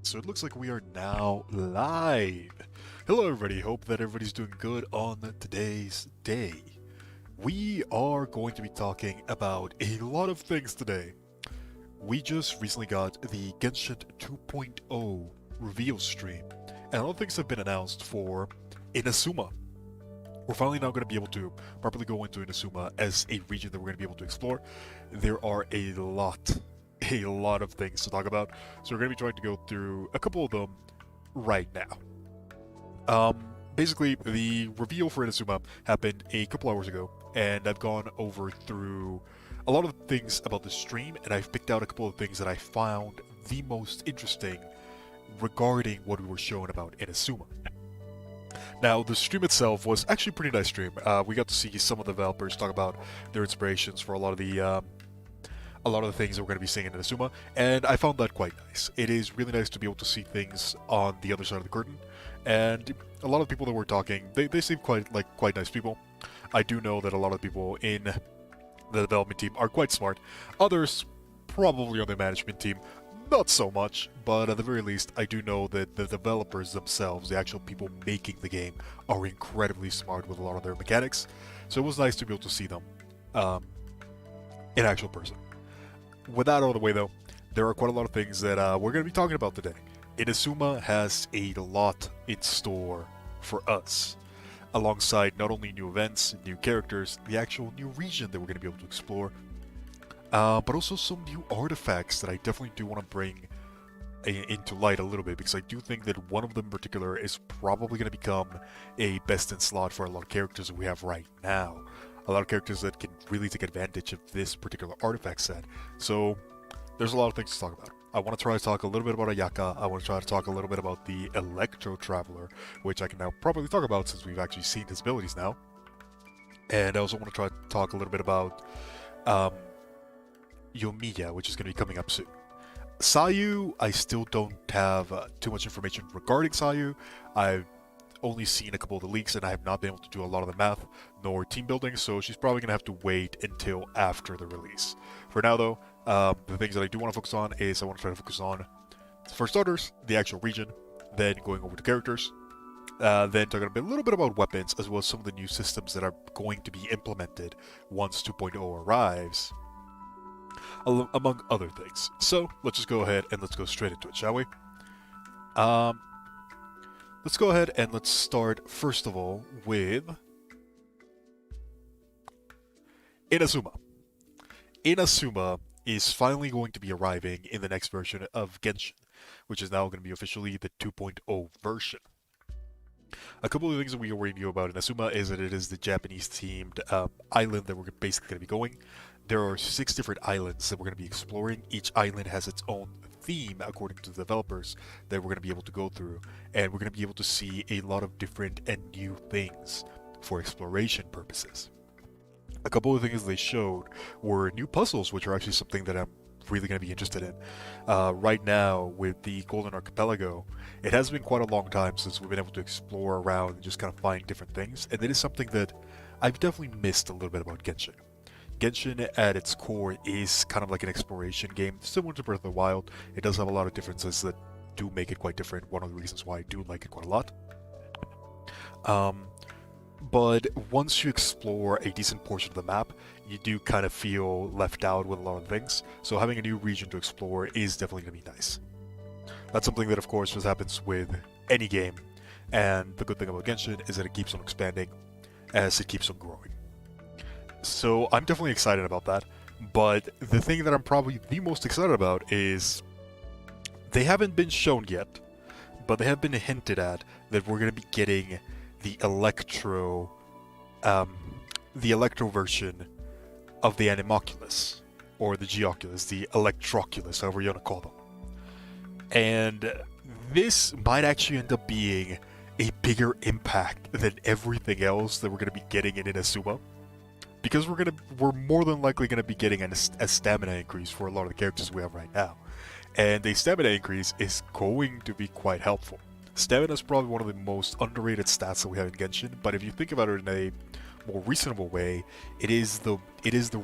So it looks like we are now live. Hello everybody, hope that everybody's doing good on today's day. We are going to be talking about a lot of things today. We just recently got the Genshin 2.0 reveal stream, and a lot of things have been announced for Inazuma. We're finally now going to be able to properly go into Inazuma as a region that we're going to be able to explore. There are a lot of things to talk about, so we're going to be trying to go through a couple of them right now. Basically, the reveal for Inazuma happened a couple hours ago, and I've gone over through a lot of things about the stream, and I've picked out a couple of things that I found the most interesting regarding what we were shown about Inazuma. Now, the stream itself was actually a pretty nice stream. We got to see some of the developers talk about their inspirations for a lot of the things that we're going to be seeing in Inazuma, and I found that quite nice. It is really nice to be able to see things on the other side of the curtain, and a lot of people that were talking, they seem quite nice people. I do know that a lot of people in the development team are quite smart. Others, probably on the management team, not so much, but at the very least, I do know that the developers themselves, the actual people making the game, are incredibly smart with a lot of their mechanics, so it was nice to be able to see them in actual person. With that out of the way though, there are quite a lot of things that we're going to be talking about today. Inazuma has a lot in store for us, alongside not only new events, new characters, the actual new region that we're going to be able to explore, but also some new artifacts that I definitely do want to bring into light a little bit, because I do think that one of them in particular is probably going to become a best in slot for a lot of characters that we have right now. A lot of characters that can really take advantage of this particular artifact set. So there's a lot of things to talk about. I want to try to talk a little bit about Ayaka. I want to try to talk a little bit about the Electro Traveler, which I can now properly talk about since we've actually seen his abilities now. And I also want to try to talk a little bit about Yomiya, which is going to be coming up soon. Sayu, I still don't have too much information regarding Sayu. I've only seen a couple of the leaks, and I have not been able to do a lot of the math nor team building, so she's probably going to have to wait until after the release. For now though, the things that I do want to focus on is I want to try to focus on, for starters, the actual region, then going over to characters, then talking a little bit about weapons, as well as some of the new systems that are going to be implemented once 2.0 arrives, among other things. So let's just go ahead and let's go straight into it, shall we? Let's go ahead and let's start, first of all, with Inazuma. Inazuma is finally going to be arriving in the next version of Genshin, which is now going to be officially the 2.0 version. A couple of things that we already knew about Inazuma is that it is the Japanese-themed island that we're basically going to be going. There are 6 different islands that we're going to be exploring. Each island has its own theme, according to the developers, that we're going to be able to go through, and we're going to be able to see a lot of different and new things for exploration purposes. A couple of things they showed were new puzzles, which are actually something that I'm really going to be interested in. Right now, with the Golden Archipelago, it has been quite a long time since we've been able to explore around and just kind of find different things, and it is something that I've definitely missed a little bit about Genshin. Genshin at its core is kind of like an exploration game, similar to Breath of the Wild. It does have a lot of differences that do make it quite different, one of the reasons why I do like it quite a lot. But once you explore a decent portion of the map, you do kind of feel left out with a lot of things, so having a new region to explore is definitely going to be nice. That's something that of course just happens with any game, and the good thing about Genshin is that it keeps on expanding as it keeps on growing. So I'm definitely excited about that, but the thing that I'm probably the most excited about is they haven't been shown yet, but they have been hinted at that we're going to be getting the Electro version of the Animoculus, or the Geoculus, the Electroculus, however you want to call them. And this might actually end up being a bigger impact than everything else that we're going to be getting in Inazuma, because we're more than likely going to be getting a stamina increase for a lot of the characters we have right now. And a stamina increase is going to be quite helpful. Stamina is probably one of the most underrated stats that we have in Genshin, but if you think about it in a more reasonable way, it is the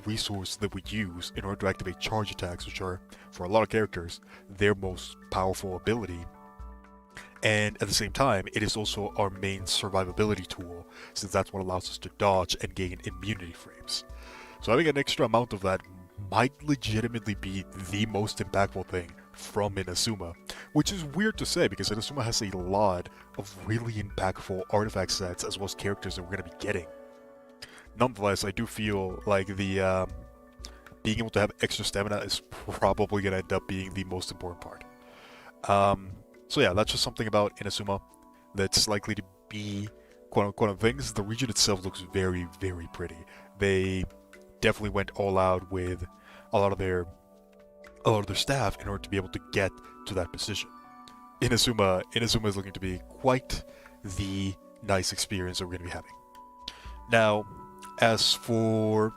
resource that we use in order to activate charge attacks, which are, for a lot of characters, their most powerful ability. And at the same time, it is also our main survivability tool, since that's what allows us to dodge and gain immunity frames. So having an extra amount of that might legitimately be the most impactful thing from Inazuma, which is weird to say because Inazuma has a lot of really impactful artifact sets as well as characters that we're going to be getting. Nonetheless, I do feel like the being able to have extra stamina is probably going to end up being the most important part. So yeah, that's just something about Inazuma that's likely to be quote-unquote things. The region itself looks very, very pretty. They definitely went all out with a lot of their staff in order to be able to get to that position. Inazuma is looking to be quite the nice experience that we're going to be having. Now, as for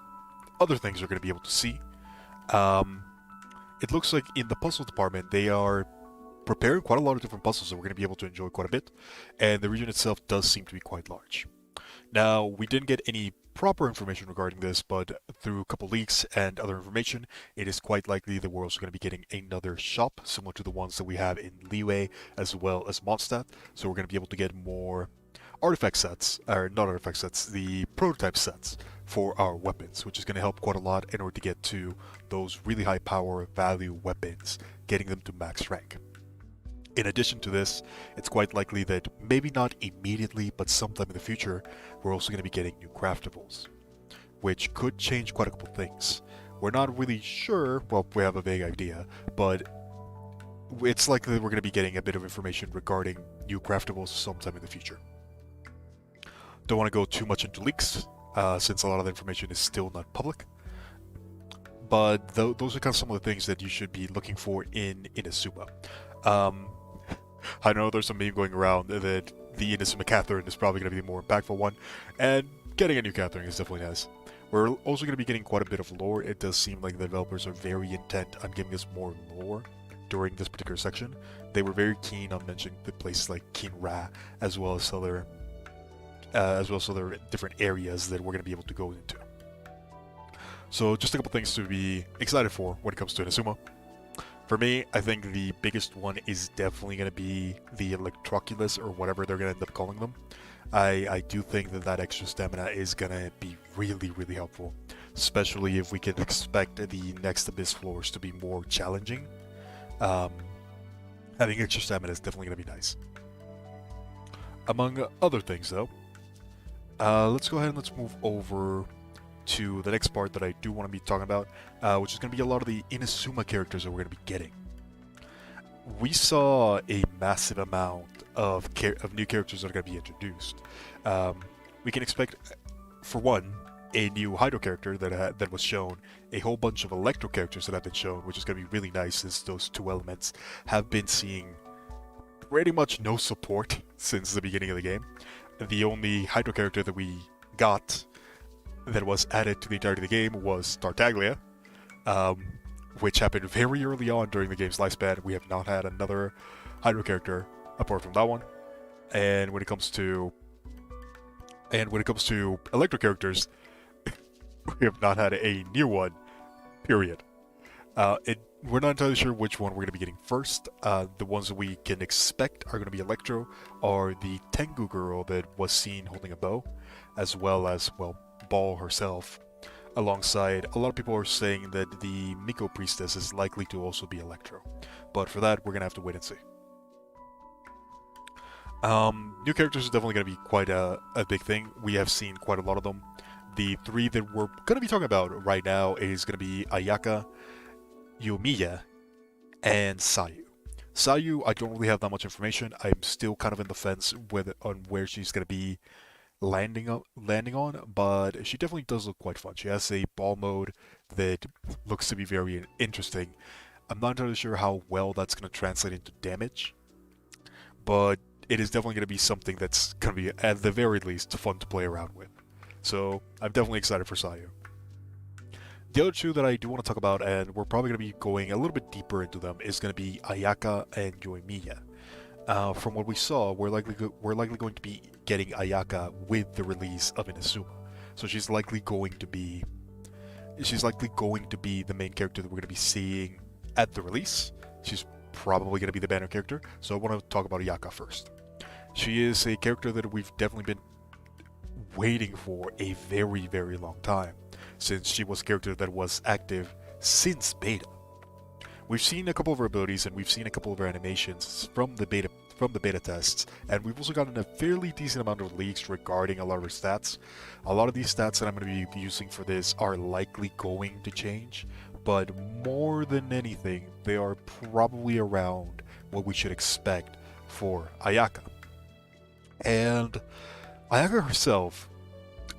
other things we're going to be able to see, it looks like in the puzzle department they are preparing quite a lot of different puzzles that we're going to be able to enjoy quite a bit, and the region itself does seem to be quite large. Now, we didn't get any proper information regarding this, but through a couple leaks and other information, it is quite likely that we're also going to be getting another shop similar to the ones that we have in Liyue as well as Mondstadt. So we're going to be able to get more artifact sets, or not artifact sets, the prototype sets for our weapons, which is going to help quite a lot in order to get to those really high power value weapons, getting them to max rank. In addition to this, it's quite likely that maybe not immediately, but sometime in the future, we're also going to be getting new craftables, which could change quite a couple things. We're not really sure, well, we have a vague idea, but it's likely that we're going to be getting a bit of information regarding new craftables sometime in the future. Don't want to go too much into leaks, since a lot of the information is still not public, but those are kind of some of the things that you should be looking for in Inazuma. I know there's some meme going around that the Inazuma Catherine is probably going to be the more impactful one, and getting a new Catherine is definitely nice. We're also going to be getting quite a bit of lore. It does seem like the developers are very intent on giving us more lore during this particular section. They were very keen on mentioning the places like Kinra, as well as other different areas that we're going to be able to go into. So just a couple things to be excited for when it comes to Inazuma. For me, I think the biggest one is definitely going to be the Electroculus, or whatever they're going to end up calling them. I do think that extra stamina is going to be really, really helpful, especially if we can expect the next Abyss floors to be more challenging. Having extra stamina is definitely going to be nice. Among other things, though, let's go ahead and let's move over to the next part that I do want to be talking about, which is going to be a lot of the Inazuma characters that we're going to be getting. We saw a massive amount of new characters that are going to be introduced. We can expect, for one, a new Hydro character that was shown, a whole bunch of Electro characters that have been shown, which is going to be really nice since those two elements have been seeing pretty much no support since the beginning of the game. The only Hydro character that we got that was added to the entirety of the game was Tartaglia, which happened very early on during the game's lifespan. We have not had another Hydro character apart from that one. And when it comes to Electro characters, we have not had a new one. Period. We're not entirely sure which one we're going to be getting first. The ones that we can expect are going to be Electro, or the Tengu girl that was seen holding a bow, as well as, well, Ball herself. Alongside, a lot of people are saying that the Miko priestess is likely to also be Electro, but for that we're gonna have to wait and see. New characters is definitely gonna be quite a big thing. We have seen quite a lot of them. The three that we're gonna be talking about right now is gonna be Ayaka, Yoimiya, and Sayu. Sayu, I don't really have that much information. I'm still kind of in the fence on where she's gonna be landing on, but she definitely does look quite fun. She has a ball mode that looks to be very interesting. I'm not entirely sure how well that's going to translate into damage, but it is definitely going to be something that's going to be, at the very least, fun to play around with. So I'm definitely excited for Sayu. The other two that I do want to talk about, and we're probably going to be going a little bit deeper into them, is going to be Ayaka and Yoimiya. From what we saw, we're likely going to be getting Ayaka with the release of Inazuma. so she's likely going to be the main character that we're going to be seeing at the release. She's probably going to be the banner character, so I want to talk about Ayaka first. She is a character that we've definitely been waiting for a very, very long time, since she was a character that was active since beta. We've seen a couple of her abilities and we've seen a couple of her animations from the beta tests, and we've also gotten a fairly decent amount of leaks regarding a lot of her stats. A lot of these stats that I'm going to be using for this are likely going to change, but more than anything, they are probably around what we should expect for Ayaka. And Ayaka herself,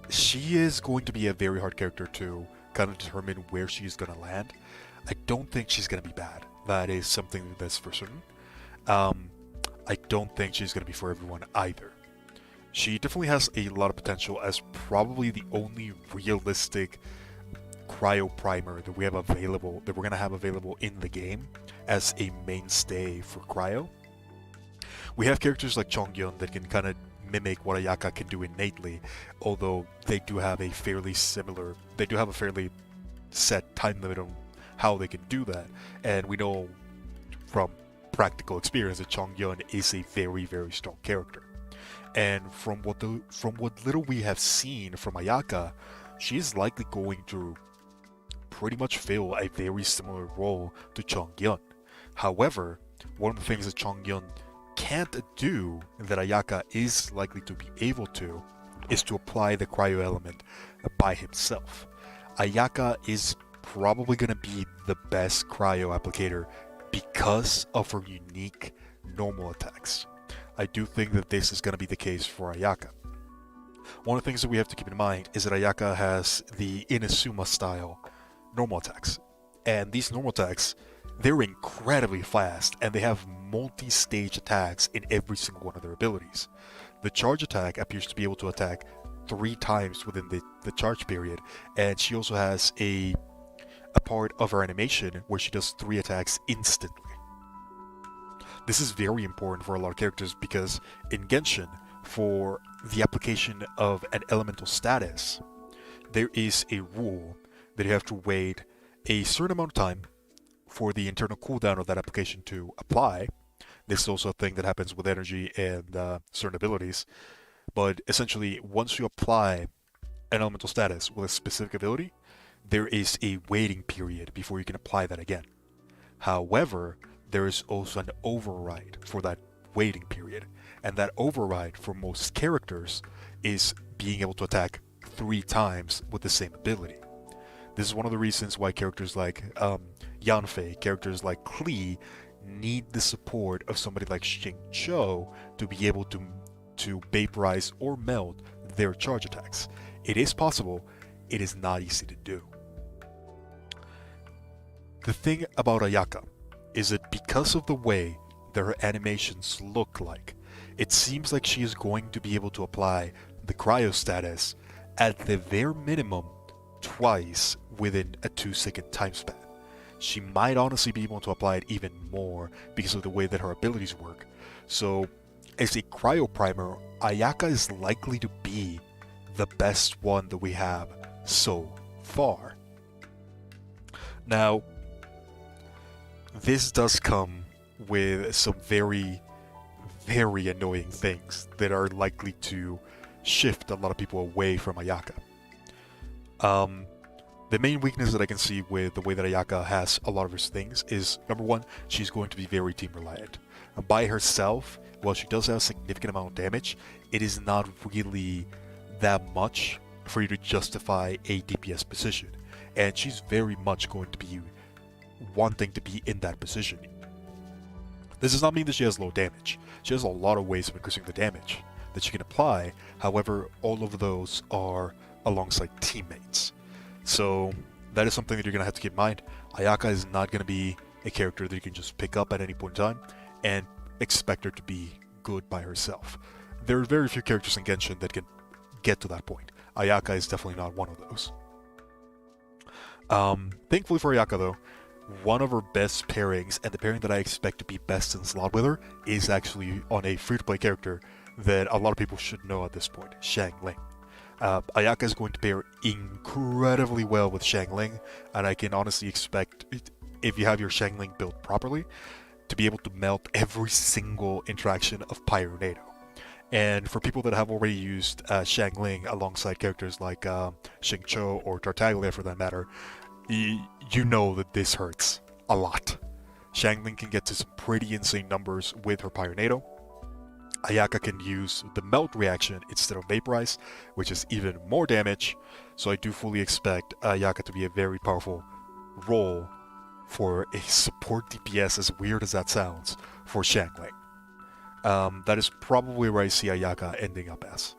she is going to be a very hard character to kind of determine where she's going to land. I don't think she's going to be bad. That is something that's for certain. I don't think she's going to be for everyone either. She definitely has a lot of potential as probably the only realistic cryo primer that we're going to have available in the game as a mainstay for cryo. We have characters like Chongyun that can kind of mimic what Ayaka can do innately, although they do have a fairly set time limit on how they can do that, and we know from practical experience that Chongyun is a very, very strong character. And from what little we have seen from Ayaka, she is likely going to pretty much fill a very similar role to Chongyun. However, one of the things that Chongyun can't do that Ayaka is likely to be able to is to apply the cryo element by himself. Ayaka is probably going to be the best cryo applicator because of her unique normal attacks. I do think that this is going to be the case for Ayaka. One of the things that we have to keep in mind is that Ayaka has the Inazuma style normal attacks. And these normal attacks, they're incredibly fast, and they have multi-stage attacks in every single one of their abilities. The charge attack appears to be able to attack 3 times within the charge period, and she also has a part of her animation where she does 3 attacks instantly. This is very important for a lot of characters because in Genshin, for the application of an elemental status, there is a rule that you have to wait a certain amount of time for the internal cooldown of that application to apply. This is also a thing that happens with energy and certain abilities. But essentially, once you apply an elemental status with a specific ability, there is a waiting period before you can apply that again. However, there is also an override for that waiting period, and that override for most characters is being able to attack 3 times with the same ability. This is one of the reasons why characters like Yanfei, characters like Klee, need the support of somebody like Xingqiu to be able to vaporize or melt their charge attacks. It is possible, it is not easy to do. The thing about Ayaka is that because of the way that her animations look like, it seems like she is going to be able to apply the cryo status at the bare minimum twice within a 2-second time span. She might honestly be able to apply it even more because of the way that her abilities work. So, as a cryo primer, Ayaka is likely to be the best one that we have so far. Now, this does come with some very, very annoying things that are likely to shift a lot of people away from Ayaka. The main weakness that I can see with the way that Ayaka has a lot of her things is, number one, she's going to be very team reliant. By herself, while she does have a significant amount of damage, it is not really that much for you to justify a DPS position. And she's very much going to be wanting to be in that position. This does not mean that she has low damage. She has a lot of ways of increasing the damage that she can apply. However, all of those are alongside teammates. So that is something that you're going to have to keep in mind. Ayaka is not going to be a character that you can just pick up at any point in time and expect her to be good by herself. There are very few characters in Genshin that can get to that point. Ayaka is definitely not one of those. Thankfully for Ayaka though, one of her best pairings, and the pairing that I expect to be best in slot with her, is actually on a free-to-play character that a lot of people should know at this point, Xiangling. Ayaka is going to pair incredibly well with Xiangling, and I can honestly expect, if you have your Xiangling built properly, to be able to melt every single interaction of Pyronado. And for people that have already used Xiangling alongside characters like Xingqiu or Tartaglia for that matter, you know that this hurts a lot. Xiangling can get to some pretty insane numbers with her Pyronado. Ayaka can use the melt reaction instead of vaporize, which is even more damage, so I do fully expect Ayaka to be a very powerful role for a support DPS, as weird as that sounds, for Xiangling. That is probably where I see Ayaka ending up as.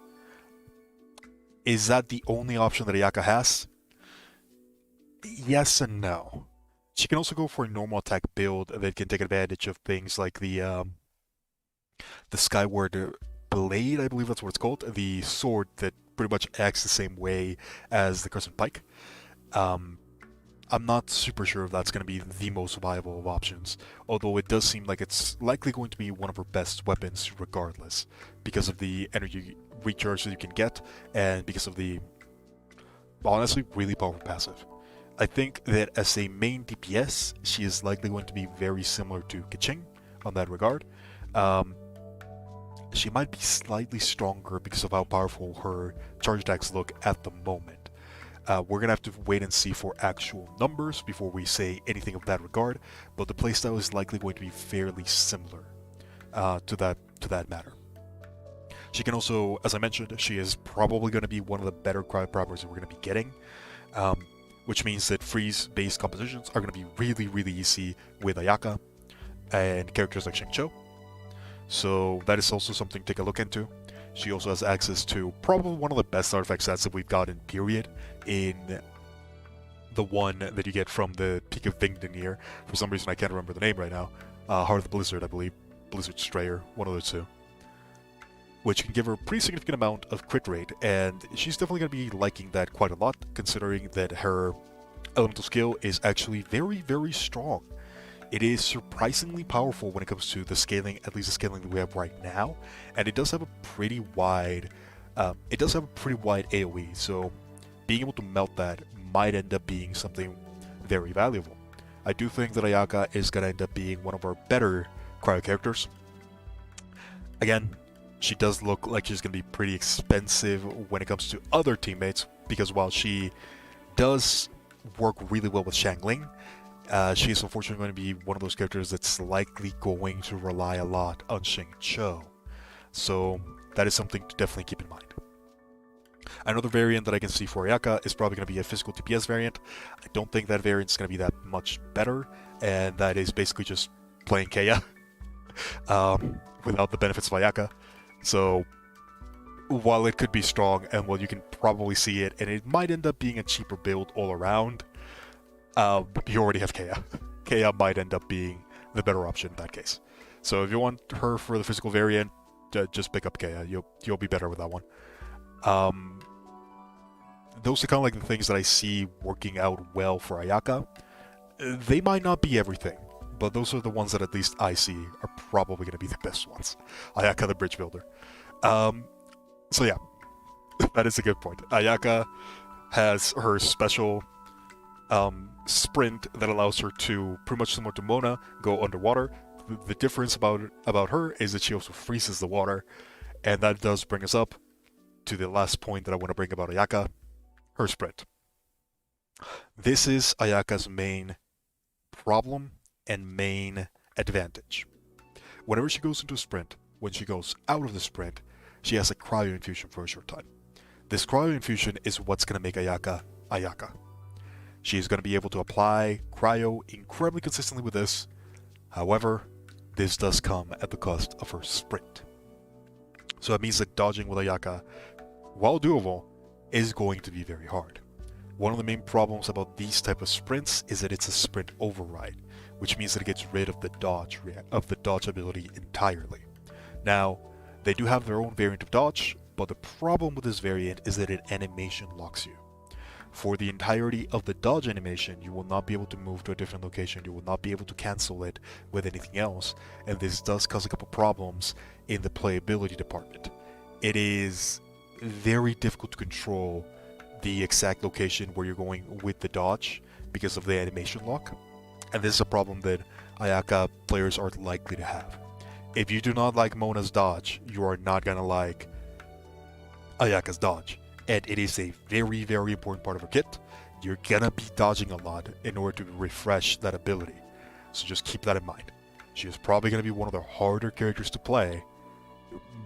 Is that the only option that Ayaka has? Yes and no. She can also go for a normal attack build that can take advantage of things like the Skyward Blade, I believe that's what it's called, the sword that pretty much acts the same way as the Crescent Pike. I'm not super sure if that's going to be the most viable of options, although it does seem like it's likely going to be one of her best weapons regardless, because of the energy recharge that you can get, and because of the, honestly, really powerful passive. I think that as a main DPS, she is likely going to be very similar to Keqing on that regard. She might be slightly stronger because of how powerful her charge attacks look at the moment. We're going to have to wait and see for actual numbers before we say anything of that regard, but the playstyle is likely going to be fairly similar to that matter. She can also, as I mentioned, she is probably going to be one of the better cryo proppers that we're going to be getting, which means that freeze-based compositions are going to be really, really easy with Ayaka and characters like Xingqiu. So that is also something to take a look into. She also has access to probably one of the best artifact sets that we've gotten, period, in the one that you get from the Peak of Vingdenir. For some reason, I can't remember the name right now. Heart of the Blizzard, I believe. Blizzard Strayer, one of those two. Which can give her a pretty significant amount of crit rate, and she's definitely going to be liking that quite a lot, considering that her elemental skill is actually very, very strong. It is surprisingly powerful when it comes to the scaling, at least the scaling that we have right now, and it does have a pretty wide, AoE. So being able to melt that might end up being something very valuable. I do think that Ayaka is going to end up being one of our better cryo characters. Again, she does look like she's going to be pretty expensive when it comes to other teammates, because while she does work really well with Xiangling, she is unfortunately going to be one of those characters that's likely going to rely a lot on Xingqiu. So that is something to definitely keep in mind. Another variant that I can see for Ayaka is probably going to be a physical DPS variant. I don't think that variant is going to be that much better, and that is basically just playing Kea without the benefits of Ayaka. So while it could be strong, and while you can probably see it, and it might end up being a cheaper build all around, you already have Kea. Kea might end up being the better option in that case. So if you want her for the physical variant, just pick up Kea. You'll be better with that one. Those are kind of like the things that I see working out well for Ayaka. They might not be everything, but those are the ones that at least I see are probably going to be the best ones. Ayaka the bridge builder. So yeah, that is a good point. Ayaka has her special sprint that allows her to, pretty much similar to Mona, go underwater. The difference about her is that she also freezes the water, and that does bring us up to the last point that I want to bring about Ayaka, her sprint. This is Ayaka's main problem and main advantage. Whenever she goes into a sprint, when she goes out of the sprint, she has a cryo infusion for a short time. This cryo infusion is what's going to make Ayaka Ayaka. She is going to be able to apply cryo incredibly consistently with this. However, this does come at the cost of her sprint. So that means that dodging with Ayaka, while doable, is going to be very hard. One of the main problems about these type of sprints is that it's a sprint override, which means that it gets rid of the dodge ability entirely. Now, they do have their own variant of dodge, but the problem with this variant is that it animation locks you. For the entirety of the dodge animation, you will not be able to move to a different location, you will not be able to cancel it with anything else, and this does cause a couple problems in the playability department. It is very difficult to control the exact location where you're going with the dodge because of the animation lock. And this is a problem that Ayaka players are likely to have. If you do not like Mona's dodge, you are not gonna like Ayaka's dodge. And it is a very, very important part of her kit. You're gonna be dodging a lot in order to refresh that ability. So just keep that in mind. She is probably gonna be one of the harder characters to play,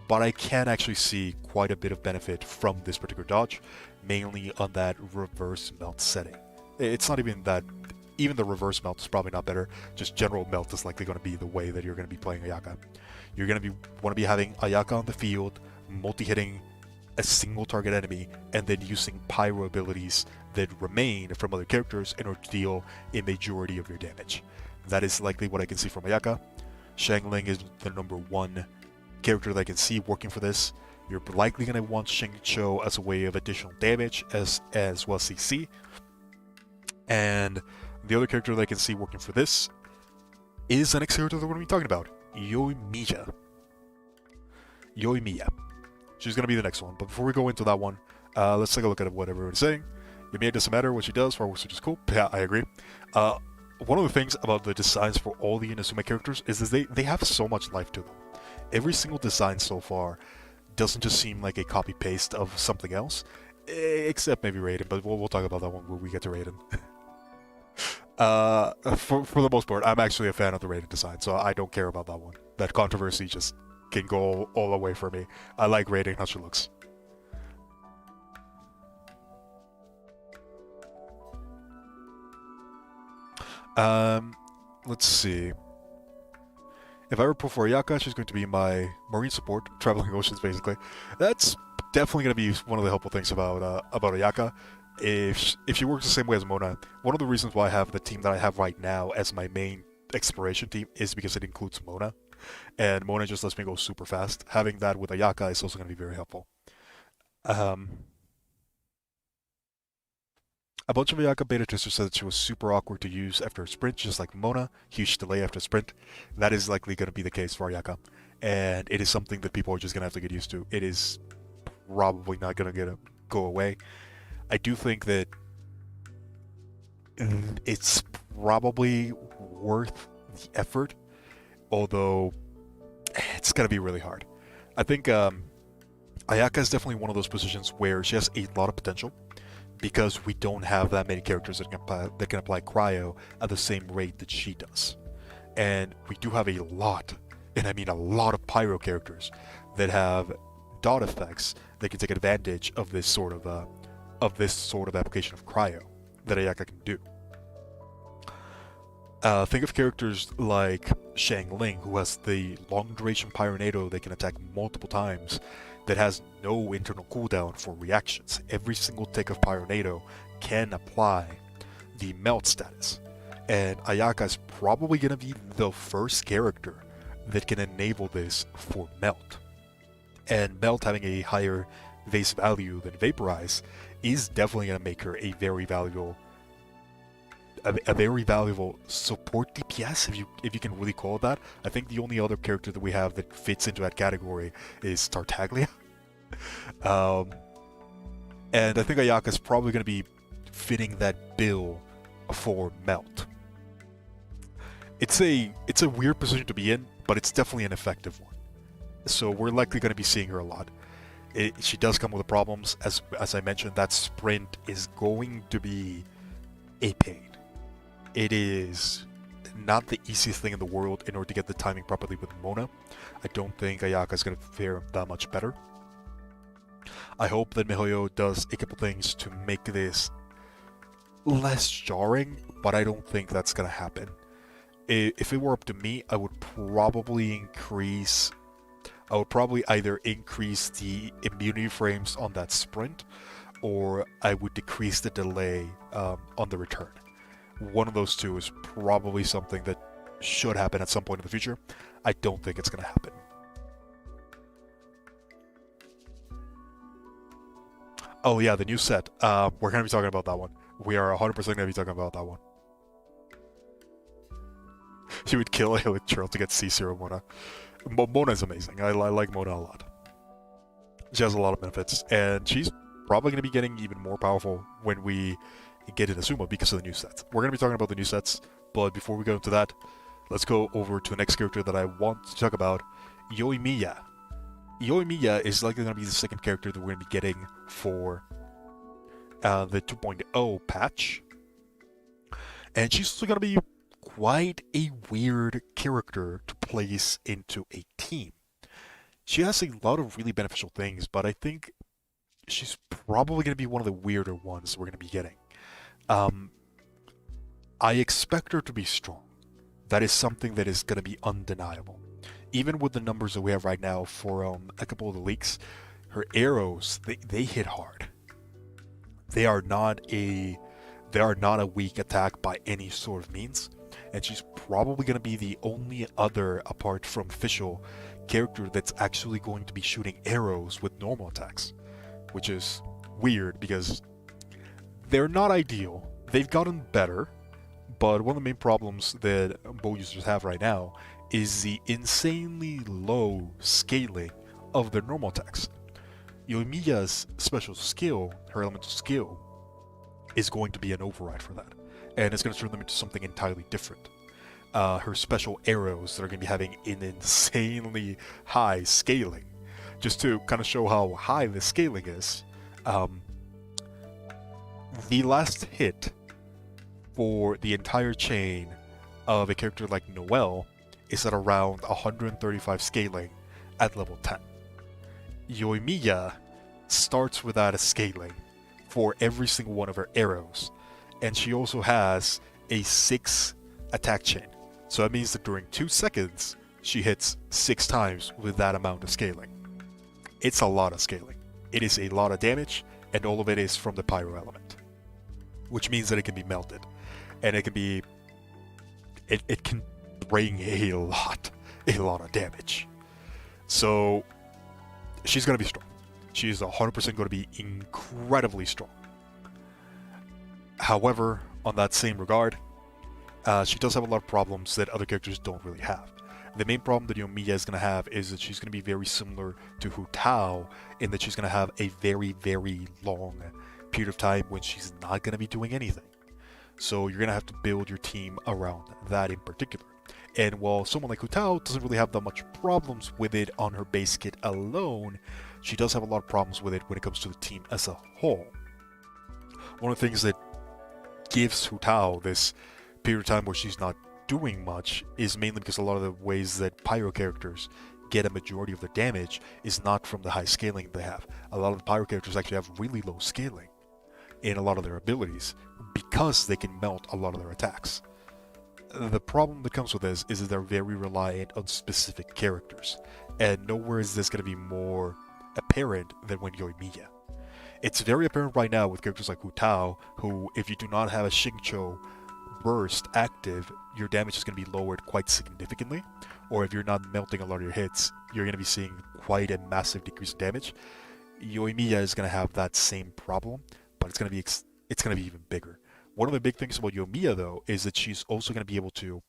but I can actually see quite a bit of benefit from this particular dodge, mainly on that reverse melt setting. It's not even that, even the reverse melt is probably not better, just general melt is likely going to be the way that you're going to be playing Ayaka. You're going to want to be having Ayaka on the field, multi-hitting a single target enemy, and then using pyro abilities that remain from other characters in order to deal a majority of your damage. That is likely what I can see from Ayaka. Xiangling is the number one character that I can see working for this. You're likely going to want Xingqiu as a way of additional damage as well as CC. And the other character that I can see working for this is the next character that we're going to be talking about, Yoimiya. Yoimiya. She's going to be the next one. But before we go into that one, let's take a look at what everyone's saying. Yoimiya doesn't matter what she does, fireworks are just cool. Yeah, I agree. One of the things about the designs for all the Inazuma characters is that they have so much life to them. Every single design so far doesn't just seem like a copy-paste of something else, except maybe Raiden, but we'll talk about that one when we get to Raiden. For the most part, I'm actually a fan of the Raiden design, so I don't care about that one. That controversy just can go all away for me. I like Raiden how she looks. Let's see. If I were pull for Ayaka, she's going to be my marine support, traveling oceans basically. That's definitely going to be one of the helpful things about Ayaka. If she works the same way as Mona, one of the reasons why I have the team that I have right now as my main exploration team is because it includes Mona, and Mona just lets me go super fast. Having that with Ayaka is also going to be very helpful. A bunch of Ayaka beta testers said that she was super awkward to use after a sprint, just like Mona. Huge delay after a sprint. That is likely going to be the case for Ayaka, and it is something that people are just going to have to get used to. It is probably not going to go away. I do think that it's probably worth the effort, although it's going to be really hard. I think Ayaka is definitely one of those positions where she has a lot of potential, because we don't have that many characters that can apply cryo at the same rate that she does. And we do have a lot, and I mean a lot of pyro characters that have dot effects that can take advantage of this sort of application of cryo that Ayaka can do. Think of characters like Xiangling, who has the long duration Pyronado that can attack multiple times, that has no internal cooldown for reactions. Every single tick of Pyronado can apply the melt status. And Ayaka is probably going to be the first character that can enable this for melt. And melt having a higher base value than vaporize is definitely going to make her a very valuable support DPS, if you can really call it that. I think the only other character that we have that fits into that category is Tartaglia. And I think Ayaka is probably going to be fitting that bill for melt. It's a weird position to be in, but it's definitely an effective one. So we're likely going to be seeing her a lot. She does come with the problems, as I mentioned. That sprint is going to be a pain. It is not the easiest thing in the world in order to get the timing properly with Mona. I don't think Ayaka is going to fare that much better. I hope that miHoYo does a couple things to make this less jarring, but I don't think that's going to happen. If it were up to me, I would probably either increase the immunity frames on that sprint, or I would decrease the delay on the return. One of those two is probably something that should happen at some point in the future. I don't think it's going to happen. Oh yeah, the new set. We're going to be talking about that one. We are 100% going to be talking about that one. She would kill a Electro to get C0 Mona. Mona is amazing. I like Mona a lot. She has a lot of benefits, and she's probably going to be getting even more powerful when we get Inazuma because of the new sets. We're going to be talking about the new sets, but before we go into that, let's go over to the next character that I want to talk about, Yoimiya. Yoimiya is likely going to be the second character that we're going to be getting for the 2.0 patch, and she's also going to be quite a weird character to place into a team. She has a lot of really beneficial things, but I think she's probably going to be one of the weirder ones we're going to be getting. I expect her to be strong. That is something that is going to be undeniable. Even with the numbers that we have right now for a couple of the leaks, her arrows, they hit hard. They are not a weak attack by any sort of means, and she's probably going to be the only other, apart from Fischl, character that's actually going to be shooting arrows with normal attacks, which is weird because they're not ideal. They've gotten better, but one of the main problems that bow users have right now is the insanely low scaling of their normal attacks. Yoimiya's special skill, her elemental skill, is going to be an override for that, and it's going to turn them into something entirely different. Her special arrows that are going to be having an insanely high scaling. Just to kind of show how high the scaling is, the last hit for the entire chain of a character like Noelle is at around 135 scaling at level 10. Yoimiya starts without a scaling for every single one of her arrows, and she also has a 6 attack chain. So that means that during 2 seconds, she hits 6 times with that amount of scaling. It's a lot of scaling. It is a lot of damage, and all of it is from the pyro element, which means that it can be melted, and it can be, it can bring a lot of damage. So she's going to be strong. She's 100% going to be incredibly strong. However, on that same regard, she does have a lot of problems that other characters don't really have. The main problem that Yoimiya is going to have is that she's going to be very similar to Hu Tao in that she's going to have a very, very long period of time when she's not going to be doing anything. So you're going to have to build your team around that in particular. And while someone like Hu Tao doesn't really have that much problems with it on her base kit alone, she does have a lot of problems with it when it comes to the team as a whole. One of the things that gives Hu Tao this period of time where she's not doing much is mainly because a lot of the ways that pyro characters get a majority of their damage is not from the high scaling they have. A lot of the pyro characters actually have really low scaling in a lot of their abilities because they can melt a lot of their attacks. The problem that comes with this is that they're very reliant on specific characters, and nowhere is this going to be more apparent than when Yoimiya. It's very apparent right now with characters like Hu Tao, who, if you do not have a Xingqiu burst active, your damage is going to be lowered quite significantly, or if you're not melting a lot of your hits, you're going to be seeing quite a massive decrease in damage. Yoimiya is going to have that same problem, but it's going to be even bigger. One of the big things about Yoimiya, though, is that she's also going to be able to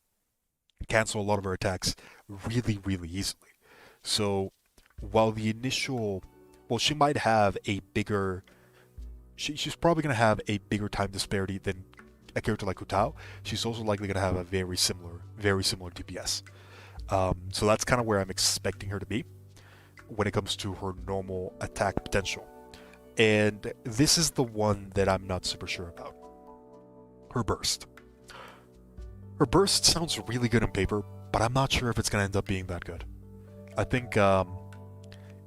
cancel a lot of her attacks really, really easily. So while the initial, she might have a bigger, she's probably going to have a bigger time disparity than a character like Hu Tao. She's also likely going to have a very similar DPS. So that's kind of where I'm expecting her to be when it comes to her normal attack potential. And this is the one that I'm not super sure about. Her burst. Her burst sounds really good on paper, but I'm not sure if it's going to end up being that good. I think,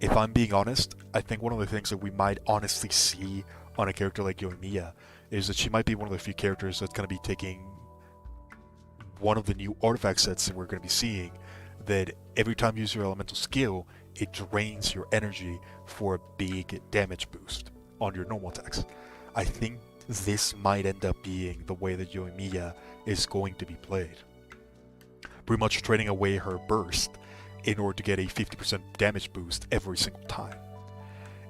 if I'm being honest, I think one of the things that we might honestly see on a character like Yoimiya is that she might be one of the few characters that's going to be taking one of the new artifact sets that we're going to be seeing, that every time you use your elemental skill, it drains your energy for a big damage boost on your normal attacks. I think this might end up being the way that Yoimiya is going to be played. Pretty much trading away her burst in order to get a 50% damage boost every single time.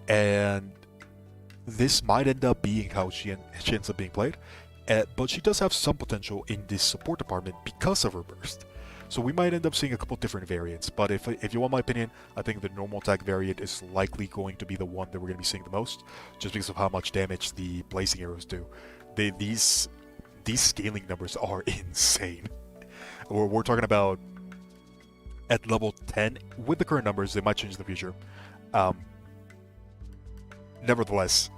And this might end up being how she ends up being played, but she does have some potential in this support department because of her burst. So we might end up seeing a couple different variants, but if you want my opinion, I think the normal attack variant is likely going to be the one that we're going to be seeing the most, just because of how much damage the blazing arrows do. These scaling numbers are insane. We're talking about at level 10, with the current numbers, they might change in the future. Nevertheless,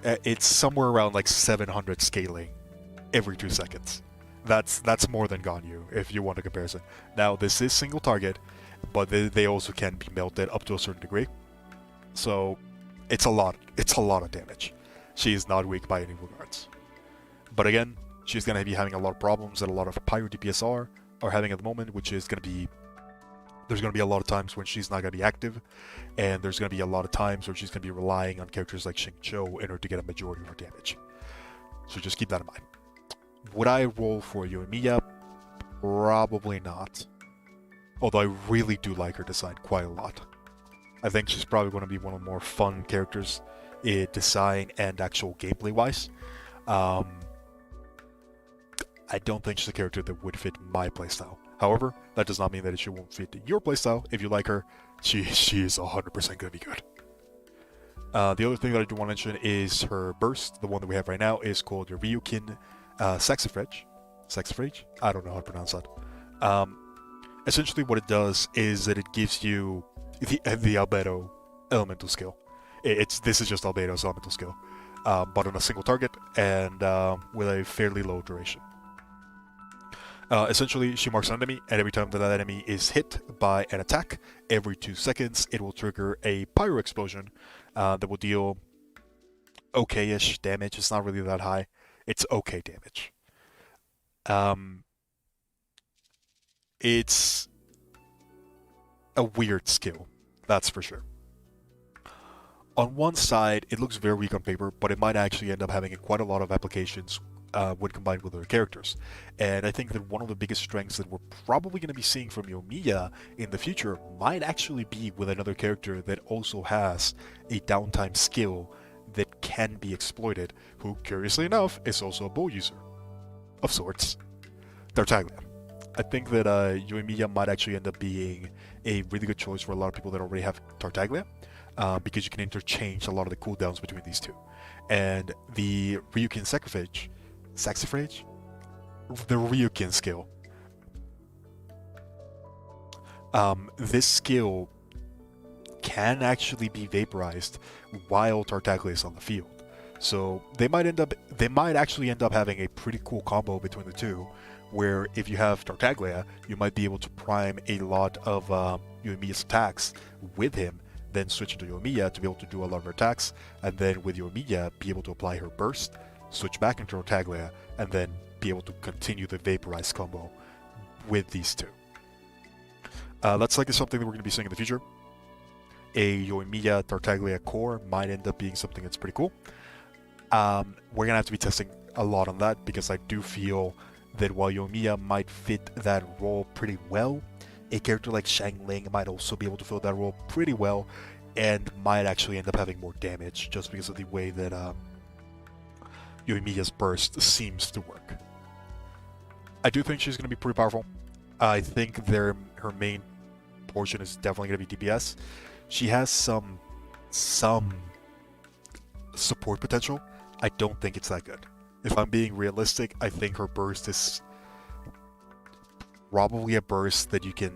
it's somewhere around like 700 scaling every 2 seconds. That's more than Ganyu, if you want a comparison. Now, this is single target, but they also can be melted up to a certain degree. So, it's a lot of damage. She is not weak by any regards. But again, she's going to be having a lot of problems that a lot of Pyro DPS are having at the moment, which is going to be... There's going to be a lot of times when she's not going to be active, and there's going to be a lot of times where she's going to be relying on characters like Xingqiu in order to get a majority of her damage. So just keep that in mind. Would I roll for Yoimiya? Probably not. Although I really do like her design quite a lot. I think she's probably going to be one of the more fun characters in design and actual gameplay-wise. I don't think she's a character that would fit my playstyle. However, that does not mean that she won't fit your playstyle. If you like her, she is 100% going to be good. The other thing that I do want to mention is her burst. The one that we have right now is called the Ryukin Saxifrage. Saxifrage? I don't know how to pronounce that. Essentially what it does is that it gives you the Albedo elemental skill. This is just Albedo's elemental skill, but on a single target and with a fairly low duration. Essentially, she marks an enemy, and every time that enemy is hit by an attack, every 2 seconds, it will trigger a pyro explosion that will deal okay-ish damage. It's not really that high. It's okay damage. It's a weird skill, that's for sure. On one side, it looks very weak on paper, but it might actually end up having quite a lot of applications when combined with other characters. And I think that one of the biggest strengths that we're probably going to be seeing from Yoimiya in the future might actually be with another character that also has a downtime skill that can be exploited, who, curiously enough, is also a bow user of sorts. Tartaglia. I think that Yoimiya might actually end up being a really good choice for a lot of people that already have Tartaglia, because you can interchange a lot of the cooldowns between these two. And the Ryukin Saxifrage? The Ryukin skill. This skill can actually be vaporized while Tartaglia is on the field. So they might actually end up having a pretty cool combo between the two, where if you have Tartaglia, you might be able to prime a lot of Yoimiya's attacks with him, then switch into Yoimiya to be able to do a lot of her attacks, and then with Yoimiya be able to apply her burst, switch back into Tartaglia, and then be able to continue the Vaporize combo with these two. That's likely something that we're going to be seeing in the future. A Yoimiya Tartaglia core might end up being something that's pretty cool. We're going to have to be testing a lot on that, because I do feel that while Yoimiya might fit that role pretty well, a character like Xiangling might also be able to fill that role pretty well, and might actually end up having more damage just because of the way that Yoimiya's burst seems to work. I do think she's going to be pretty powerful. I think her main portion is definitely going to be DPS. She has some support potential. I don't think it's that good. If I'm being realistic, I think her burst is probably a burst that you can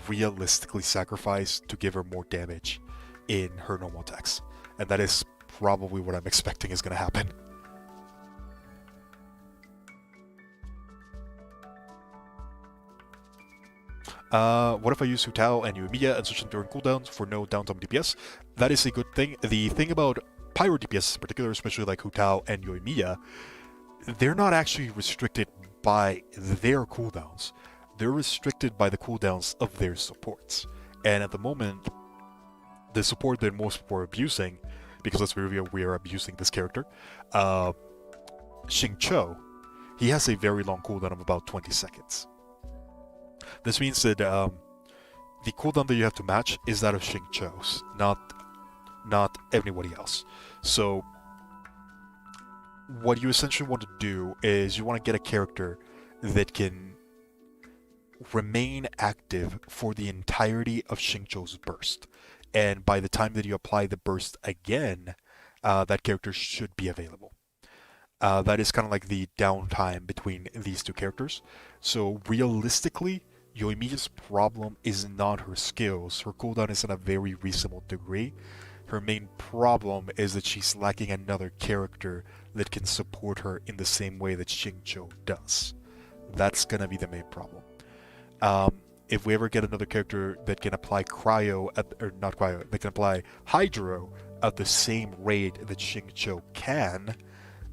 realistically sacrifice to give her more damage in her normal attacks. And that is probably what I'm expecting is going to happen. What if I use Hu Tao and Yoimiya and switch them during cooldowns for no downtime DPS? That is a good thing. The thing about Pyro DPS in particular, especially like Hu Tao and Yoimiya, they're not actually restricted by their cooldowns. They're restricted by the cooldowns of their supports. And at the moment, the support that most people are abusing, because let's be real, we are abusing this character, Xingqiu, he has a very long cooldown of about 20 seconds. This means that the cooldown that you have to match is that of Xingqiu's, not anybody else. So what you essentially want to do is you want to get a character that can remain active for the entirety of Xingqiu's burst. And by the time that you apply the burst again, that character should be available. That is kind of like the downtime between these two characters. So realistically, Yoimiya's problem is not her skills. Her cooldown is in a very reasonable degree. Her main problem is that she's lacking another character that can support her in the same way that Xingqiu does. That's gonna be the main problem. If we ever get another character that can apply cryo, or not cryo, that can apply hydro at the same rate that Xingqiu can,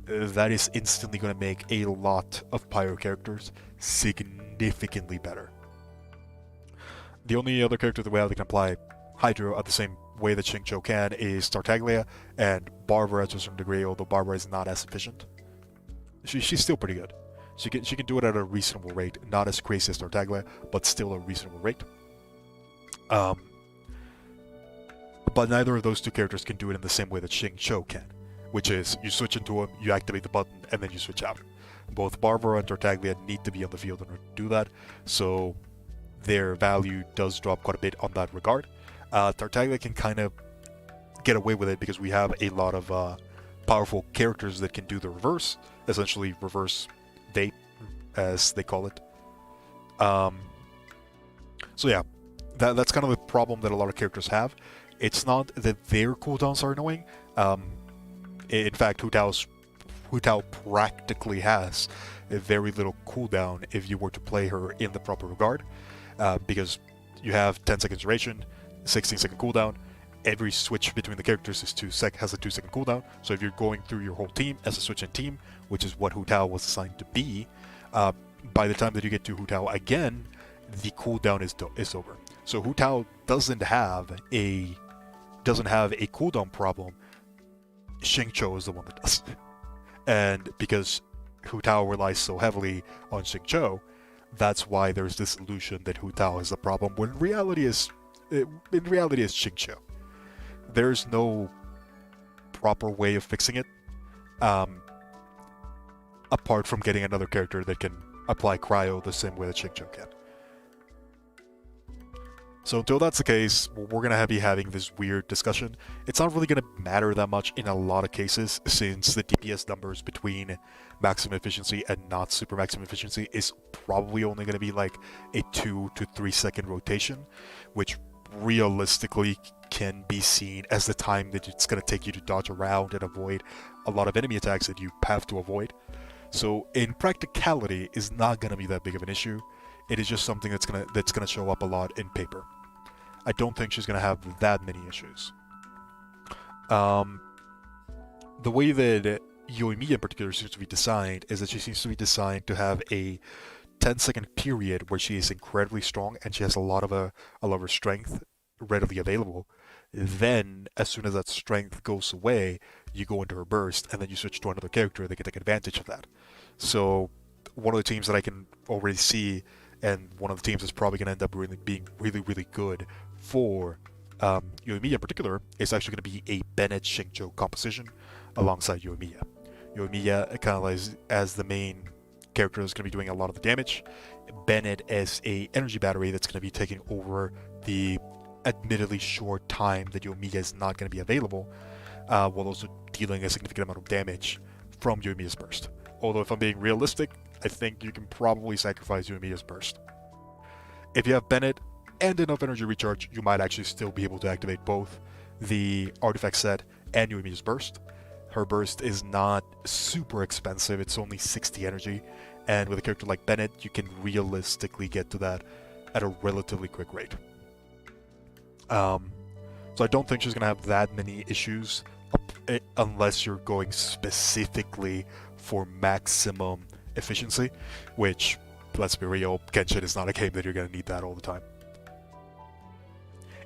that is instantly going to make a lot of pyro characters significantly better. The only other character that we have that can apply hydro at the same way that Xingqiu can is Tartaglia and Barbara to a certain degree, although Barbara is not as efficient. She's still pretty good. She can do it at a reasonable rate, not as crazy as Tartaglia, but still a reasonable rate. But neither of those two characters can do it in the same way that Xingqiu can, which is you switch into him, you activate the button, and then you switch out. Both Barbara and Tartaglia need to be on the field in order to do that, so their value does drop quite a bit on that regard. Tartaglia can kind of get away with it because we have a lot of powerful characters that can do the reverse, essentially reverse vape, as they call it. So yeah, that's kind of the problem that a lot of characters have. It's not that their cooldowns are annoying. In fact, Hu Tao practically has a very little cooldown if you were to play her in the proper regard, because you have 10 seconds duration, 16-second cooldown. Every switch between the characters is has a 2-second cooldown. So if you're going through your whole team as a switch-in team, which is what Hu Tao was assigned to be, by the time that you get to Hu Tao again, the cooldown is over. So Hu Tao doesn't have a cooldown problem. Xingqiu is the one that does. And because Hu Tao relies so heavily on Xingqiu, that's why there's this illusion that Hu Tao is the problem, when in reality is Xingqiu. There's no proper way of fixing it, apart from getting another character that can apply cryo the same way that Xingqiu can. So until that's the case, we're going to be having this weird discussion. It's not really going to matter that much in a lot of cases, since the DPS numbers between maximum efficiency and not super maximum efficiency is probably only going to be like a 2 to 3 second rotation, which realistically can be seen as the time that it's going to take you to dodge around and avoid a lot of enemy attacks that you have to avoid. So in practicality, is not going to be that big of an issue. It is just something that's gonna show up a lot in paper. I don't think she's gonna have that many issues. The way that Yoimiya in particular seems to be designed is that she seems to be designed to have a 10-second period where she is incredibly strong and she has a lot of her strength readily available. Then, as soon as that strength goes away, you go into her burst, and then you switch to another character that can take advantage of that. So, one of the teams that I can already see, and one of the teams that's probably going to end up being really good for Yoimiya in particular, is actually going to be a Bennett Xingqiu composition alongside Yoimiya. Yoimiya kind of as the main character that's going to be doing a lot of the damage. Bennett as a energy battery that's going to be taking over the admittedly short time that Yoimiya is not going to be available, while also dealing a significant amount of damage from Yoimiya's burst. Although if I'm being realistic, I think you can probably sacrifice Yoimiya's burst. If you have Bennett and enough energy recharge, you might actually still be able to activate both the artifact set and Yoimiya's burst. Her burst is not super expensive, it's only 60 energy, and with a character like Bennett, you can realistically get to that at a relatively quick rate. So I don't think she's going to have that many issues, unless you're going specifically for maximum efficiency, which, let's be real, Genshin is not a game that you're going to need that all the time.